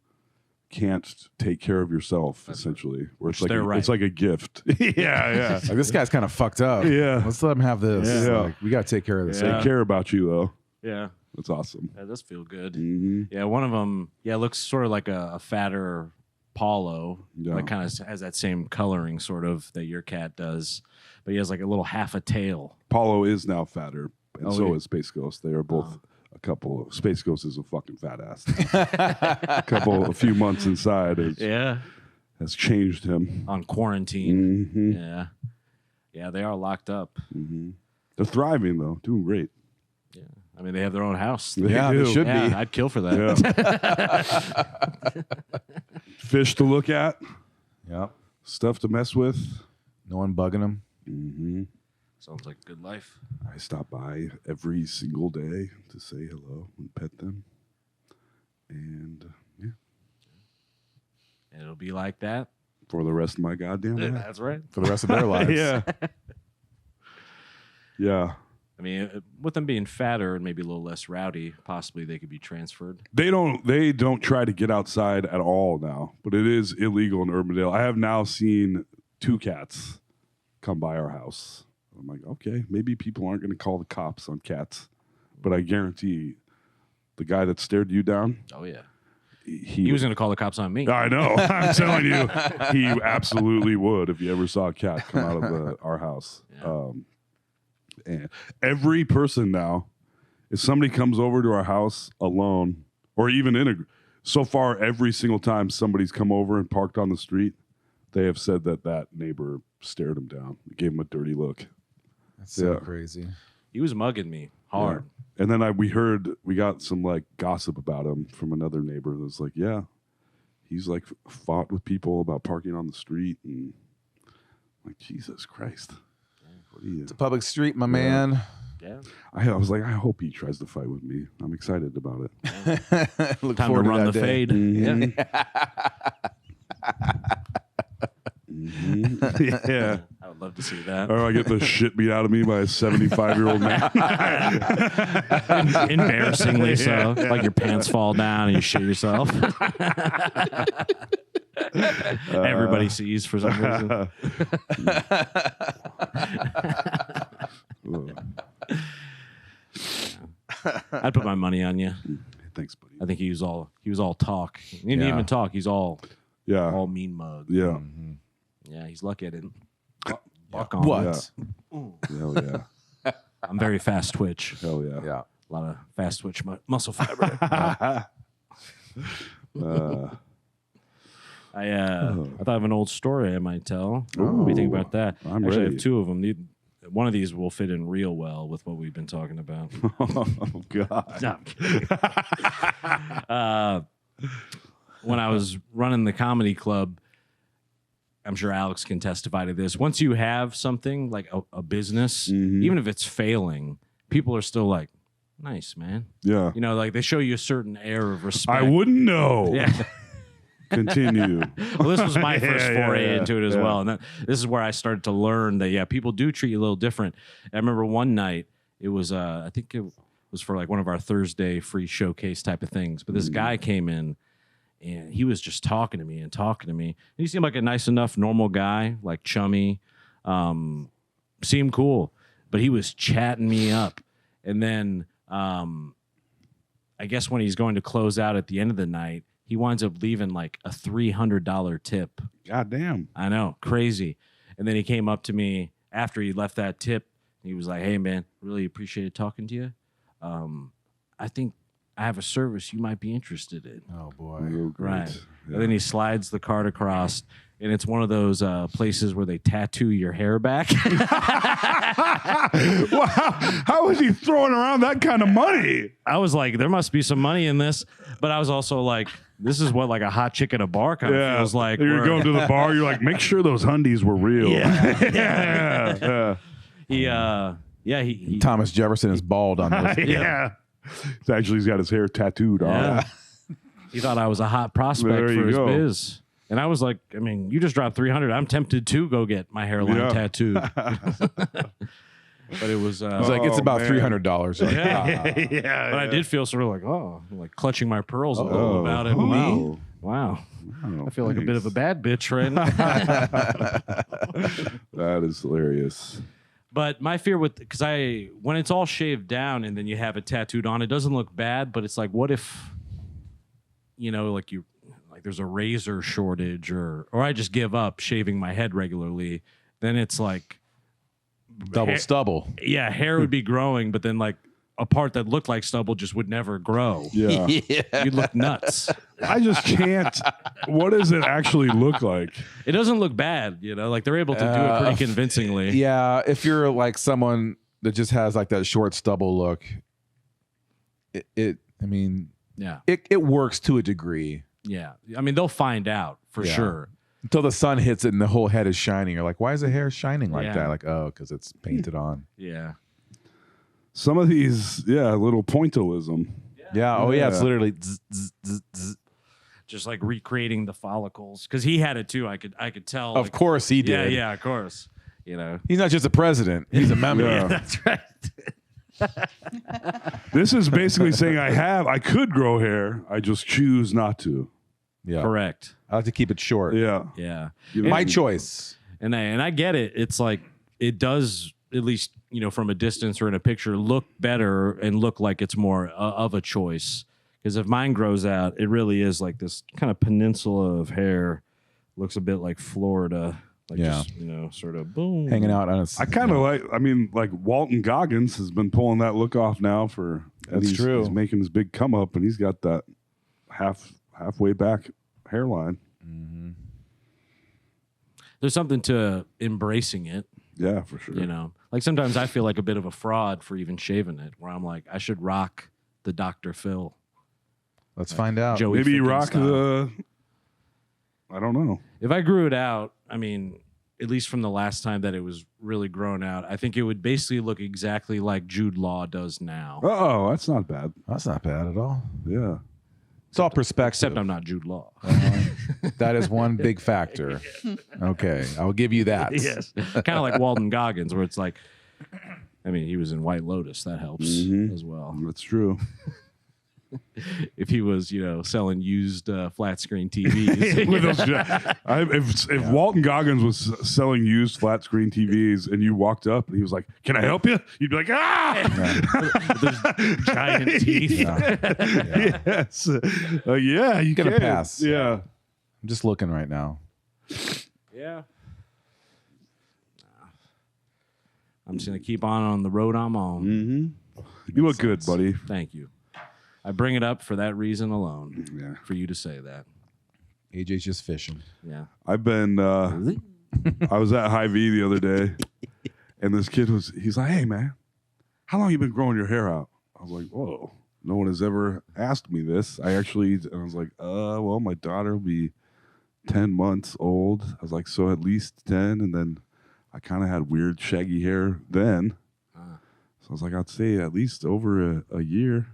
Speaker 4: can't take care of yourself, essentially. Where it's
Speaker 3: Which they're right.
Speaker 4: it's like a gift. yeah.
Speaker 5: Like, this guy's kind of fucked up.
Speaker 4: Yeah.
Speaker 5: Let's let him have this.
Speaker 4: Yeah.
Speaker 5: Like, we got to take care of this.
Speaker 3: Yeah.
Speaker 4: They care about you though.
Speaker 3: Yeah.
Speaker 4: That's awesome.
Speaker 3: That does feel good.
Speaker 4: Mm-hmm.
Speaker 3: Yeah, one of them, looks sort of like a fatter Paulo.
Speaker 4: Yeah.
Speaker 3: Like kind of has that same coloring sort of that your cat does. But he has like a little half a tail.
Speaker 4: Paulo is now fatter, and
Speaker 3: Oh,
Speaker 4: so
Speaker 3: yeah.
Speaker 4: is Space Ghost. They are both a couple. Space Ghost is a fucking fat ass. a few months inside has changed him.
Speaker 3: On quarantine.
Speaker 4: Mm-hmm.
Speaker 3: Yeah. Yeah, they are locked up.
Speaker 4: They're thriving though, doing great.
Speaker 3: Yeah. I mean, they have their own house.
Speaker 5: Yeah, they should
Speaker 3: Yeah,
Speaker 5: be.
Speaker 3: I'd kill for that.
Speaker 4: Yeah. Fish to look at,
Speaker 5: Yep.
Speaker 4: stuff to mess with.
Speaker 5: No one bugging him.
Speaker 4: Mm-hmm.
Speaker 3: Sounds like a good life.
Speaker 4: I stop by every single day to say hello and pet them. And yeah,
Speaker 3: And it'll be like that.
Speaker 4: for the rest of my goddamn life.
Speaker 3: That's right.
Speaker 5: For the rest of their lives.
Speaker 4: Yeah. Yeah.
Speaker 3: I mean, with them being fatter and maybe a little less rowdy, possibly they could be transferred.
Speaker 4: They don't try to get outside at all now, but it is illegal in Urbandale. I have now seen 2 cats come by our house. I'm like, okay, maybe people aren't going to call the cops on cats, but I guarantee the guy that stared you down,
Speaker 3: Oh, yeah.
Speaker 4: he
Speaker 3: was going to call the cops on me.
Speaker 4: I know. I'm telling you, he absolutely would if you ever saw a cat come out of our house.
Speaker 3: Yeah.
Speaker 4: And every person now, if somebody comes over to our house alone, or even so far, every single time somebody's come over and parked on the street, they have said that neighbor stared him down, gave him a dirty look.
Speaker 5: That's so
Speaker 4: Yeah.
Speaker 5: crazy.
Speaker 3: He was mugging me hard.
Speaker 4: Yeah. And then we got some like gossip about him from another neighbor that was like, yeah, he's like fought with people about parking on the street, and like, Jesus Christ. What are you?
Speaker 5: It's a public street, my man.
Speaker 3: Yeah.
Speaker 4: I was like, I hope he tries to fight with me. I'm excited about it.
Speaker 5: Look
Speaker 3: Time to
Speaker 5: forward
Speaker 3: run the
Speaker 5: that day.
Speaker 3: fade.
Speaker 4: Mhm.
Speaker 3: Yeah.
Speaker 4: Mhm. Yeah.
Speaker 3: I would love to see that.
Speaker 4: Or I get the shit beat out of me by a 75-year-old man.
Speaker 3: Embarrassingly so. Like your pants fall down and you shit yourself. Everybody sees for some reason. I'd put my money on you.
Speaker 4: Thanks, buddy.
Speaker 3: I think he was all talk. He didn't
Speaker 5: Yeah.
Speaker 3: even talk. He's all
Speaker 4: Yeah.
Speaker 3: mean mug.
Speaker 4: Yeah.
Speaker 3: Yeah, he's lucky I didn't. Buck on.
Speaker 5: What?
Speaker 4: Hell yeah.
Speaker 3: I'm very fast twitch.
Speaker 4: Hell yeah.
Speaker 5: Yeah.
Speaker 3: A lot of fast twitch muscle fiber. I thought of an old story I might tell. What do you think about that?
Speaker 4: I'm
Speaker 3: Actually, I
Speaker 4: ready.
Speaker 3: have 2 of them. One of these will fit in real well with what we've been talking about.
Speaker 4: Oh, God.
Speaker 3: No, I'm kidding. When I was running the comedy club, I'm sure Alex can testify to this. Once you have something like a business, even if it's failing, people are still like, nice, man.
Speaker 4: Yeah.
Speaker 3: You know, like they show you a certain air of respect.
Speaker 4: I wouldn't know.
Speaker 3: Yeah.
Speaker 4: Continue.
Speaker 3: Well, this was my first
Speaker 4: Yeah,
Speaker 3: foray
Speaker 4: yeah,
Speaker 3: into it as
Speaker 4: yeah.
Speaker 3: well. And this is where I started to learn that, yeah, people do treat you a little different. I remember one night, it was, I think it was for like one of our Thursday free showcase type of things. But this guy came in and he was just talking to me. And he seemed like a nice enough, normal guy, like chummy, seemed cool. But he was chatting me up. And then I guess when he's going to close out at the end of the night, he winds up leaving like a $300 tip.
Speaker 4: God damn.
Speaker 3: I know, crazy. And then he came up to me after he left that tip. He was like, "Hey, man, really appreciated talking to you. I think I have a service you might be interested in."
Speaker 5: Oh boy.
Speaker 4: Oh, great.
Speaker 3: Right.
Speaker 4: Yeah.
Speaker 3: And then he slides the card across, and it's one of those places where they tattoo your hair back.
Speaker 4: Wow. How is he throwing around that kind of money?
Speaker 3: I was like, there must be some money in this, but I was also like, this is what like a hot chick at a bar kind of feels like.
Speaker 4: You're
Speaker 3: where-
Speaker 4: going to the bar. You're like, make sure those hundies were real.
Speaker 3: Yeah.
Speaker 4: Yeah.
Speaker 3: He
Speaker 5: Thomas Jefferson is bald on those.
Speaker 4: Yeah. It's actually, he's got his hair tattooed on.
Speaker 3: yeah. He thought I was a hot prospect
Speaker 4: There
Speaker 3: for
Speaker 4: you
Speaker 3: his
Speaker 4: go.
Speaker 3: biz. And I was like, I mean, you just dropped 300. I'm tempted to go get my hairline
Speaker 4: Yeah.
Speaker 3: tattooed. But it was
Speaker 5: It's like it's
Speaker 4: Oh,
Speaker 5: about
Speaker 4: man.
Speaker 5: $300. You're like,
Speaker 3: but I did feel sort of like, oh, like clutching my pearls a
Speaker 4: Oh.
Speaker 3: little about it.
Speaker 4: Oh.
Speaker 3: Wow.
Speaker 4: Oh,
Speaker 3: I feel like a bit of a
Speaker 4: thanks.
Speaker 3: bad bitch right now.
Speaker 4: That is hilarious.
Speaker 3: But my fear with, when it's all shaved down and then you have it tattooed on, it doesn't look bad, but it's like, what if, like there's a razor shortage or I just give up shaving my head regularly. Then it's like,
Speaker 5: double stubble.
Speaker 3: yeah, hair would be growing, but then like a part that looked like stubble just would never grow.
Speaker 4: Yeah.
Speaker 3: You'd look nuts.
Speaker 4: I just can't. What does it actually look like?
Speaker 3: It doesn't look bad, like they're able to do it pretty convincingly.
Speaker 5: Yeah, if you're like someone that just has like that short stubble look, it works to a degree.
Speaker 3: Yeah. I mean, they'll find out for
Speaker 5: Yeah.
Speaker 3: sure.
Speaker 5: Until the sun hits it and the whole head is shining. You're like, why is the hair shining like
Speaker 3: Yeah.
Speaker 5: that? Like, oh, because it's painted on.
Speaker 3: Yeah.
Speaker 4: Some of these, little pointillism.
Speaker 5: Yeah. Oh, yeah. It's
Speaker 4: Yeah.
Speaker 5: literally zzz, zzz, zzz, zzz.
Speaker 3: Just like recreating the follicles. Because he had it too. I could tell.
Speaker 5: Of course he
Speaker 3: Yeah,
Speaker 5: did.
Speaker 3: yeah, of course.
Speaker 5: He's not just a president. He's a member.
Speaker 4: Yeah.
Speaker 3: That's right.
Speaker 4: This is basically saying I could grow hair. I just choose not to.
Speaker 5: Yeah.
Speaker 3: Correct.
Speaker 5: I like to keep it short.
Speaker 4: Yeah.
Speaker 3: Yeah.
Speaker 5: My choice.
Speaker 3: And I get it. It's like it does, at least, from a distance or in a picture, look better and look like it's more of a choice. Because if mine grows out, it really is like this kind of peninsula of hair. Looks a bit like Florida. Like
Speaker 5: Yeah.
Speaker 3: just, sort of boom.
Speaker 5: Hanging out on a.
Speaker 4: I kind of like Walton Goggins has been pulling that look off now for. and
Speaker 5: That's true.
Speaker 4: He's making his big come up, and he's got that halfway back hairline.
Speaker 3: There's something to embracing it.
Speaker 4: Yeah, for sure.
Speaker 3: Like sometimes I feel like a bit of a fraud for even shaving it, where I'm like, I should rock the Dr. Phil.
Speaker 5: Let's find out.
Speaker 3: Joey
Speaker 4: Maybe you
Speaker 3: Ficken
Speaker 4: rock
Speaker 3: style.
Speaker 4: the. I don't know.
Speaker 3: If I grew it out, I mean, at least from the last time that it was really grown out, I think it would basically look exactly like Jude Law does now.
Speaker 4: Oh, that's not bad.
Speaker 5: That's not bad at all.
Speaker 4: Yeah.
Speaker 5: It's all perspective.
Speaker 3: Except I'm not Jude Law.
Speaker 5: That is one big factor. Okay, I'll give you that.
Speaker 3: Yes. Kind of like Walton Goggins, where it's like, I mean, he was in White Lotus. That helps as well.
Speaker 4: That's true.
Speaker 3: If he was, selling used flat screen TVs.
Speaker 4: With those, if Walton Goggins was selling used flat screen TVs and you walked up and he was like, "Can I help you?" You'd be like, "Ah!"
Speaker 3: Those giant teeth.
Speaker 4: Yes. Yeah, you
Speaker 5: Gonna
Speaker 4: can.
Speaker 5: pass.
Speaker 4: Yeah.
Speaker 5: I'm just looking right now.
Speaker 3: Yeah. I'm just going to keep on the road I'm on.
Speaker 4: You look good, buddy.
Speaker 3: Thank you. I bring it up for that reason alone.
Speaker 4: Yeah.
Speaker 3: For you to say that.
Speaker 5: AJ's just fishing.
Speaker 3: Yeah.
Speaker 4: I've been I was at Hy-Vee the other day and this kid he's like, "Hey man, how long you been growing your hair out?" I was like, "Whoa, no one has ever asked me this." I was like, well, my daughter will be 10 months old. I was like, so at least 10. And then I kind of had weird shaggy hair then. So I was like, I'd say at least over a year.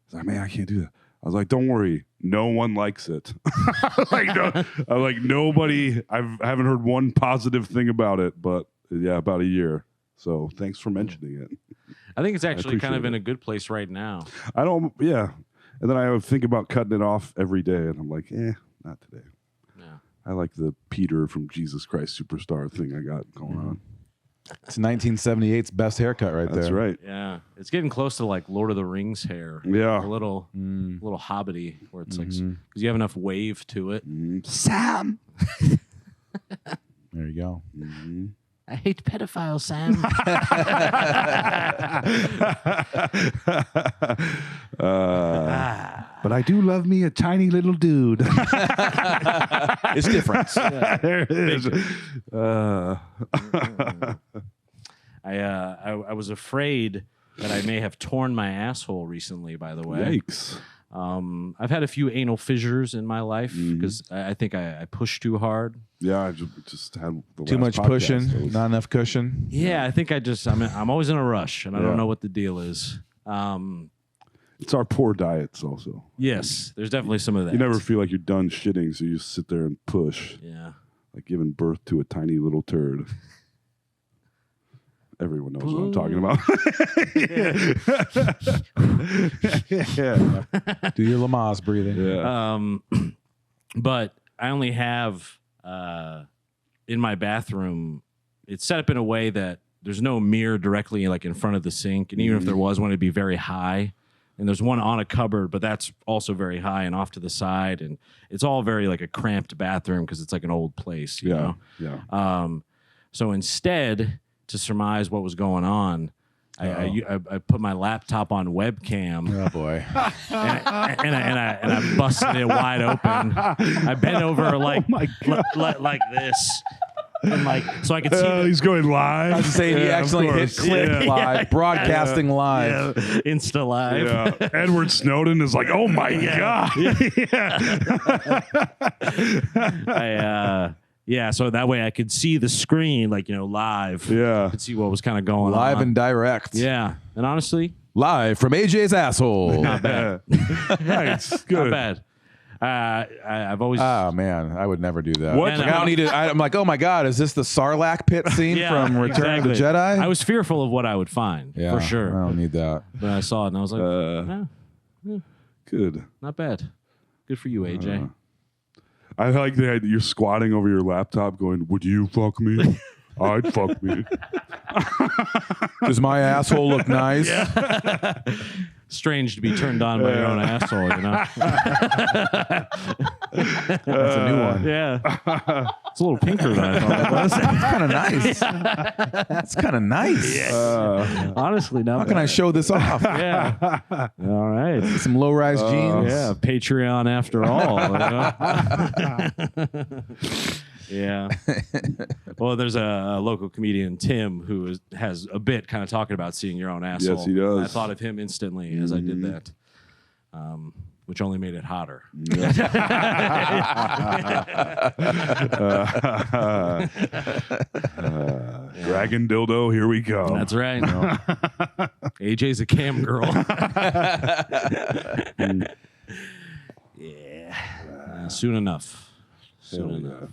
Speaker 4: He's like, "Man, I can't do that." I was like, "Don't worry. No one likes it." Nobody, I haven't heard one positive thing about it, but yeah, about a year. So thanks for mentioning it.
Speaker 3: I think it's actually kind of
Speaker 4: appreciate
Speaker 3: in a good place right now.
Speaker 4: Yeah. And then I would think about cutting it off every day. And I'm like, not today.
Speaker 3: Yeah.
Speaker 4: I like the Peter from Jesus Christ Superstar thing I got going on.
Speaker 5: It's 1978's best haircut right
Speaker 4: That's
Speaker 5: there.
Speaker 4: right.
Speaker 3: Yeah. It's getting close to like Lord of the Rings hair.
Speaker 4: Yeah.
Speaker 3: A little hobbity where it's like, because you have enough wave to it.
Speaker 4: Sam.
Speaker 5: There you go.
Speaker 3: I hate pedophiles, Sam.
Speaker 4: But I do love me a tiny little dude.
Speaker 5: It's different.
Speaker 4: There it is.
Speaker 3: I was afraid that I may have torn my asshole recently, by the way.
Speaker 4: Yikes.
Speaker 3: I've had a few anal fissures in my life
Speaker 4: Mm-hmm.
Speaker 3: because I think I pushed too hard.
Speaker 4: Yeah, I just had the
Speaker 5: Too
Speaker 4: last
Speaker 5: much
Speaker 4: podcast.
Speaker 5: pushing,
Speaker 4: It was-
Speaker 5: not enough cushion.
Speaker 3: Yeah, I think I'm always in a rush, and I
Speaker 4: Yeah.
Speaker 3: don't know what the deal is.
Speaker 4: It's our poor diets also.
Speaker 3: Yes, there's definitely some of that.
Speaker 4: You never feel like you're done shitting, so you just sit there and push,
Speaker 3: Yeah.
Speaker 4: like giving birth to a tiny little turd. Everyone knows what I'm talking about. yeah.
Speaker 5: Do your Lamaze breathing.
Speaker 4: Yeah.
Speaker 3: But I only have in my bathroom, it's set up in a way that there's no mirror directly like in front of the sink, and even if there was one, it'd be very high. And there's one on a cupboard, but that's also very high and off to the side, and it's all very like a cramped bathroom because it's like an old place, you know.
Speaker 4: Yeah.
Speaker 3: So instead, to surmise what was going on, I put my laptop on webcam.
Speaker 5: Oh boy.
Speaker 3: and I busted it wide open. I bent over like like this, and like so I could see.
Speaker 4: He's going live.
Speaker 5: I was saying he
Speaker 4: Yeah, of
Speaker 5: actually hit
Speaker 4: course.
Speaker 5: click
Speaker 4: Yeah.
Speaker 5: live, broadcasting live.
Speaker 3: Insta live.
Speaker 4: Yeah. Edward Snowden is like, oh my God.
Speaker 3: So that way I could see the screen, like, you know, live.
Speaker 4: Yeah.
Speaker 3: I could see what was kind of going
Speaker 5: Live
Speaker 3: on.
Speaker 5: and direct.
Speaker 3: Yeah. And honestly,
Speaker 5: Live from AJ's asshole.
Speaker 4: Nice. Good.
Speaker 3: not bad. I've always.
Speaker 5: Oh man, I would never do that.
Speaker 4: What?
Speaker 5: Like, I don't need it. I'm like, oh my god, is this the Sarlacc pit scene from Return of the
Speaker 3: exactly.
Speaker 5: Jedi?
Speaker 3: I was fearful of what I would find,
Speaker 5: yeah,
Speaker 3: for sure.
Speaker 5: I don't need that.
Speaker 3: But I saw it and I was like,
Speaker 4: Good.
Speaker 3: not bad. Good for you, AJ.
Speaker 4: I like that you're squatting over your laptop going, would you fuck me? I'd fuck me.
Speaker 5: Does my asshole look nice?
Speaker 3: Strange to be turned on by your own asshole, you know?
Speaker 5: That's a new one.
Speaker 3: Yeah. It's a little pinker than I thought it was.
Speaker 5: That's kind of nice. That's kind of nice.
Speaker 3: Honestly, not
Speaker 5: How can I show this off?
Speaker 3: Yeah. All right.
Speaker 5: Some low-rise jeans.
Speaker 3: Yeah, Patreon after all. You know? Yeah. Well, there's a local comedian, Tim, who has a bit kind of talking about seeing your own asshole.
Speaker 4: Yes, he does.
Speaker 3: And I thought of him instantly as I did that, which only made it hotter.
Speaker 4: Dragon dildo, here we go.
Speaker 3: That's right. AJ's a cam girl. Yeah. Soon enough. Soon
Speaker 4: Hell
Speaker 3: enough.
Speaker 4: yeah.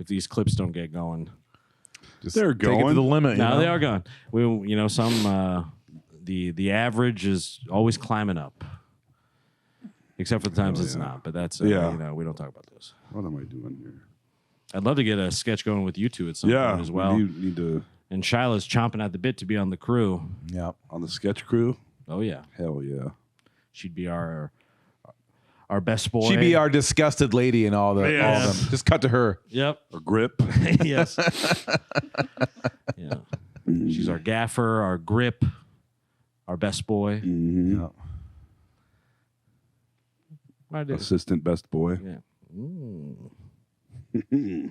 Speaker 3: If these clips don't get going.
Speaker 5: Just
Speaker 4: They're
Speaker 5: take it to
Speaker 4: going.
Speaker 5: the limit. you
Speaker 3: No,
Speaker 5: know?
Speaker 3: they are gone. Some the average is always climbing up. Except for the times it's not. But that's we don't talk about those.
Speaker 4: What am I doing here?
Speaker 3: I'd love to get a sketch going with you two at some point as well.
Speaker 4: We need to,
Speaker 3: And Shyla's chomping at the bit to be on the crew.
Speaker 5: Yeah.
Speaker 4: on the sketch crew.
Speaker 3: Oh yeah.
Speaker 4: Hell yeah.
Speaker 3: She'd be our best boy.
Speaker 5: She'd be our disgusted lady and all of them. Just cut to her.
Speaker 3: Yep.
Speaker 4: Or grip.
Speaker 3: Yes. Yeah. She's our gaffer, our grip, our best boy.
Speaker 4: Mhm.
Speaker 5: Yeah.
Speaker 3: I did.
Speaker 4: Assistant best boy.
Speaker 3: Yeah.
Speaker 5: We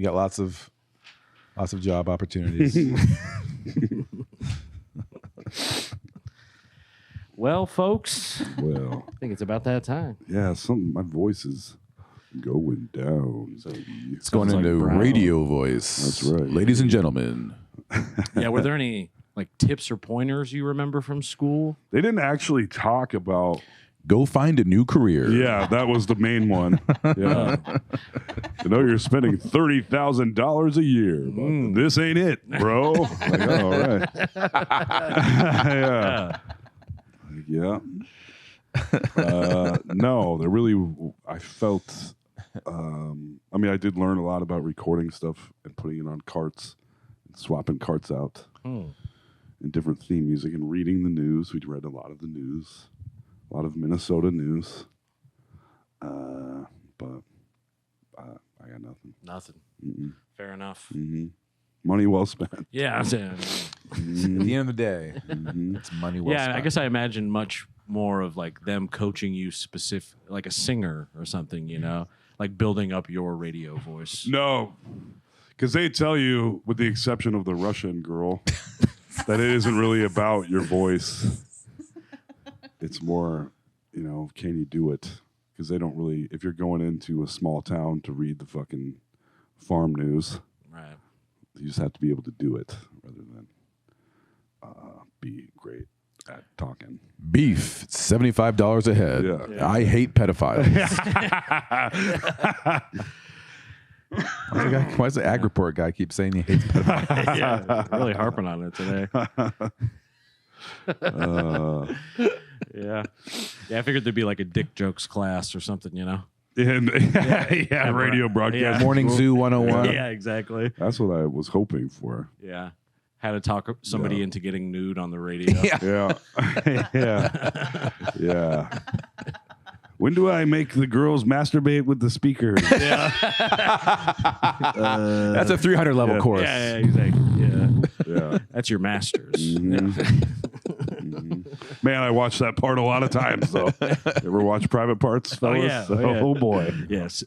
Speaker 5: got lots of job opportunities.
Speaker 3: Well, folks,
Speaker 4: Well,
Speaker 3: I think it's about that time.
Speaker 4: yeah, my voice is going down. baby.
Speaker 5: It's going
Speaker 3: Sounds like
Speaker 5: into
Speaker 3: Brown.
Speaker 5: radio voice.
Speaker 4: That's right.
Speaker 5: Ladies and gentlemen.
Speaker 3: Yeah, were there any like tips or pointers you remember from school?
Speaker 4: They didn't actually talk about.
Speaker 5: Go find a new career.
Speaker 4: Yeah, that was the main one. Yeah. You're spending $30,000 a year, but this ain't it, bro. Like, oh, all right. Yeah. No, there really, I felt, I did learn a lot about recording stuff and putting it on carts and swapping carts out and different theme music and reading the news. We'd read a lot of the news. A lot of Minnesota news, but I got nothing.
Speaker 3: Nothing. Fair enough.
Speaker 4: Money well spent.
Speaker 3: Yeah, I'm saying.
Speaker 5: At the end of the day, it's money well
Speaker 3: Yeah,
Speaker 5: spent.
Speaker 3: I guess I imagine much more of like them coaching you specific, like a singer or something, you know, like building up your radio voice.
Speaker 4: No, because they tell you, with the exception of the Russian girl, that it isn't really about your voice. It's more, you know, can you do it? Because they don't really, if you're going into a small town to read the fucking farm news,
Speaker 3: Right.
Speaker 4: you just have to be able to do it rather than be great at talking.
Speaker 5: Beef, $75 a head.
Speaker 4: Yeah.
Speaker 5: I hate pedophiles. Why does the ag report guy keep saying he hates pedophiles?
Speaker 3: Yeah, really harping on it today. Yeah. I figured there'd be like a dick jokes class or something, you know?
Speaker 4: And radio broadcast.
Speaker 3: Yeah.
Speaker 5: Morning Zoo 101.
Speaker 3: Yeah, exactly.
Speaker 4: That's what I was hoping for.
Speaker 3: Yeah. How to talk somebody into getting nude on the radio.
Speaker 5: Yeah.
Speaker 4: Yeah. Yeah. When do I make the girls masturbate with the speakers?
Speaker 3: Yeah.
Speaker 5: That's a 300 level course.
Speaker 3: Yeah, exactly. Yeah.
Speaker 4: Yeah.
Speaker 3: That's your master's.
Speaker 4: Man, I watched that part a lot of times, though. You ever watch Private Parts, fellas?
Speaker 3: yeah. Oh, yeah.
Speaker 4: Oh, boy.
Speaker 3: Yes.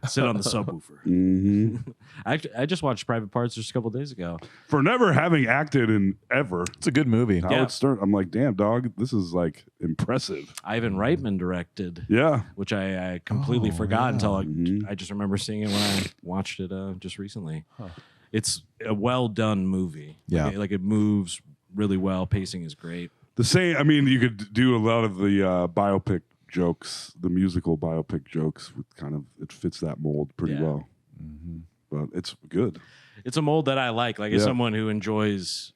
Speaker 3: Sit on the subwoofer.
Speaker 4: Mm-hmm.
Speaker 3: I just watched Private Parts just a couple days ago.
Speaker 4: For never having acted in ever,
Speaker 5: It's a good movie.
Speaker 4: Howard Stern, I'm like, damn, dog, this is like impressive.
Speaker 3: Ivan Reitman directed,
Speaker 4: Yeah.
Speaker 3: which I completely forgot until
Speaker 4: Mm-hmm.
Speaker 3: I just remember seeing it when I watched it just recently. It's a well done movie.
Speaker 5: Yeah.
Speaker 3: Like it moves really well. Pacing is great.
Speaker 4: The same, I mean, you could do a lot of the biopic jokes, the musical biopic jokes, with kind of, it fits that mold pretty
Speaker 3: Yeah.
Speaker 4: well. But it's good.
Speaker 3: It's a mold that I like. Like as
Speaker 4: Yeah.
Speaker 3: someone who enjoys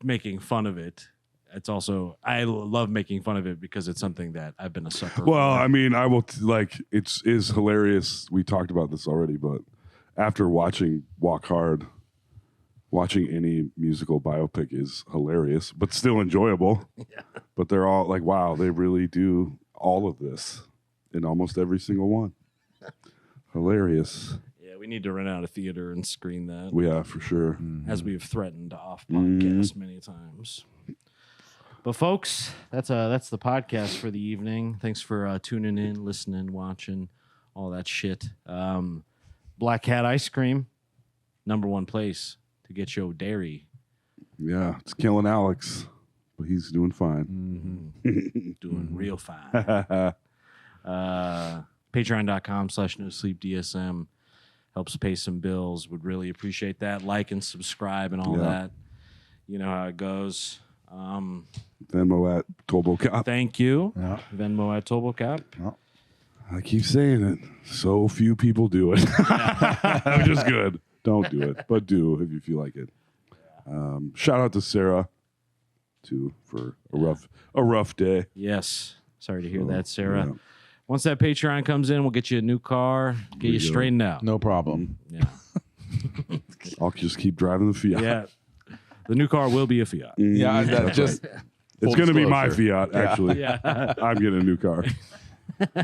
Speaker 3: making fun of it, it's also I love making fun of it because it's something that I've been a sucker
Speaker 4: Well,
Speaker 3: for.
Speaker 4: I mean, I will like it is hilarious. We talked about this already, but after watching Walk Hard, watching any musical biopic is hilarious, but still enjoyable. Yeah. But they're all like, wow, they really do all of this in almost every single one. Hilarious.
Speaker 3: Yeah, we need to rent out a theater and screen that,
Speaker 4: Yeah, for sure.
Speaker 3: as we have threatened off podcast many times. But folks, that's the podcast for the evening. Thanks for tuning in, listening, watching, all that shit. Black Cat Ice Cream, #1 place to get your dairy.
Speaker 4: Yeah, it's killing Alex, but he's doing fine.
Speaker 3: Doing real fine. Patreon.com/NoSleepDSM helps pay some bills. Would really appreciate that. Like and subscribe and all
Speaker 4: Yeah.
Speaker 3: that. You know how it goes.
Speaker 4: Venmo at TurboCop.
Speaker 3: Thank you.
Speaker 5: Yeah.
Speaker 3: Venmo at TurboCap.
Speaker 4: I keep saying it. So few people do it. Which is good. Don't do it, but do if you feel like it. Shout out to Sarah, too, for a rough day.
Speaker 3: Yes. Sorry to hear that, Sarah.
Speaker 4: Yeah.
Speaker 3: Once that Patreon comes in, we'll get you a new car, get you
Speaker 4: go.
Speaker 3: straightened out.
Speaker 5: No problem.
Speaker 3: Yeah.
Speaker 4: I'll just keep driving the Fiat.
Speaker 3: Yeah. The new car will be a Fiat.
Speaker 5: Yeah, that just
Speaker 4: It's going to be my
Speaker 5: disclosure.
Speaker 4: Fiat, actually.
Speaker 3: Yeah.
Speaker 4: I'm getting a new car.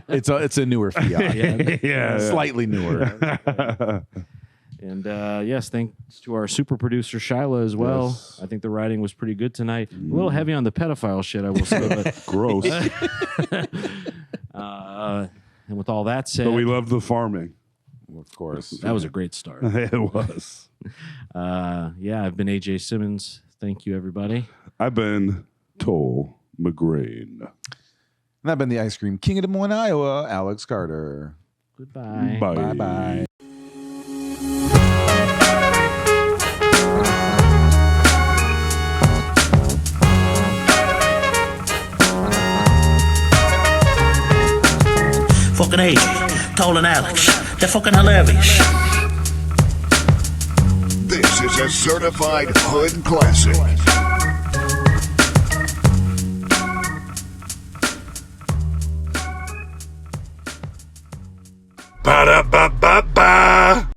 Speaker 5: it's a newer Fiat.
Speaker 4: Yeah.
Speaker 5: Slightly newer.
Speaker 3: And yes, thanks to our super producer Shyla as well.
Speaker 4: Yes.
Speaker 3: I think the writing was pretty good tonight. A little heavy on the pedophile shit, I will say. But,
Speaker 4: Gross.
Speaker 3: and with all that said,
Speaker 4: But we love the farming.
Speaker 5: Of course.
Speaker 3: that was a great start.
Speaker 4: It was.
Speaker 3: Yeah, I've been AJ Simmons. Thank you, everybody.
Speaker 4: I've been Toll McGrain.
Speaker 5: And I've been the Ice Cream King of Des Moines, Iowa, Alex Carter.
Speaker 3: Goodbye.
Speaker 4: Bye.
Speaker 5: Bye-bye.
Speaker 7: Fucking AJ, Toll and Alex. They're fucking hilarious.
Speaker 1: This is a certified hood classic. Ba-da-ba-ba-ba.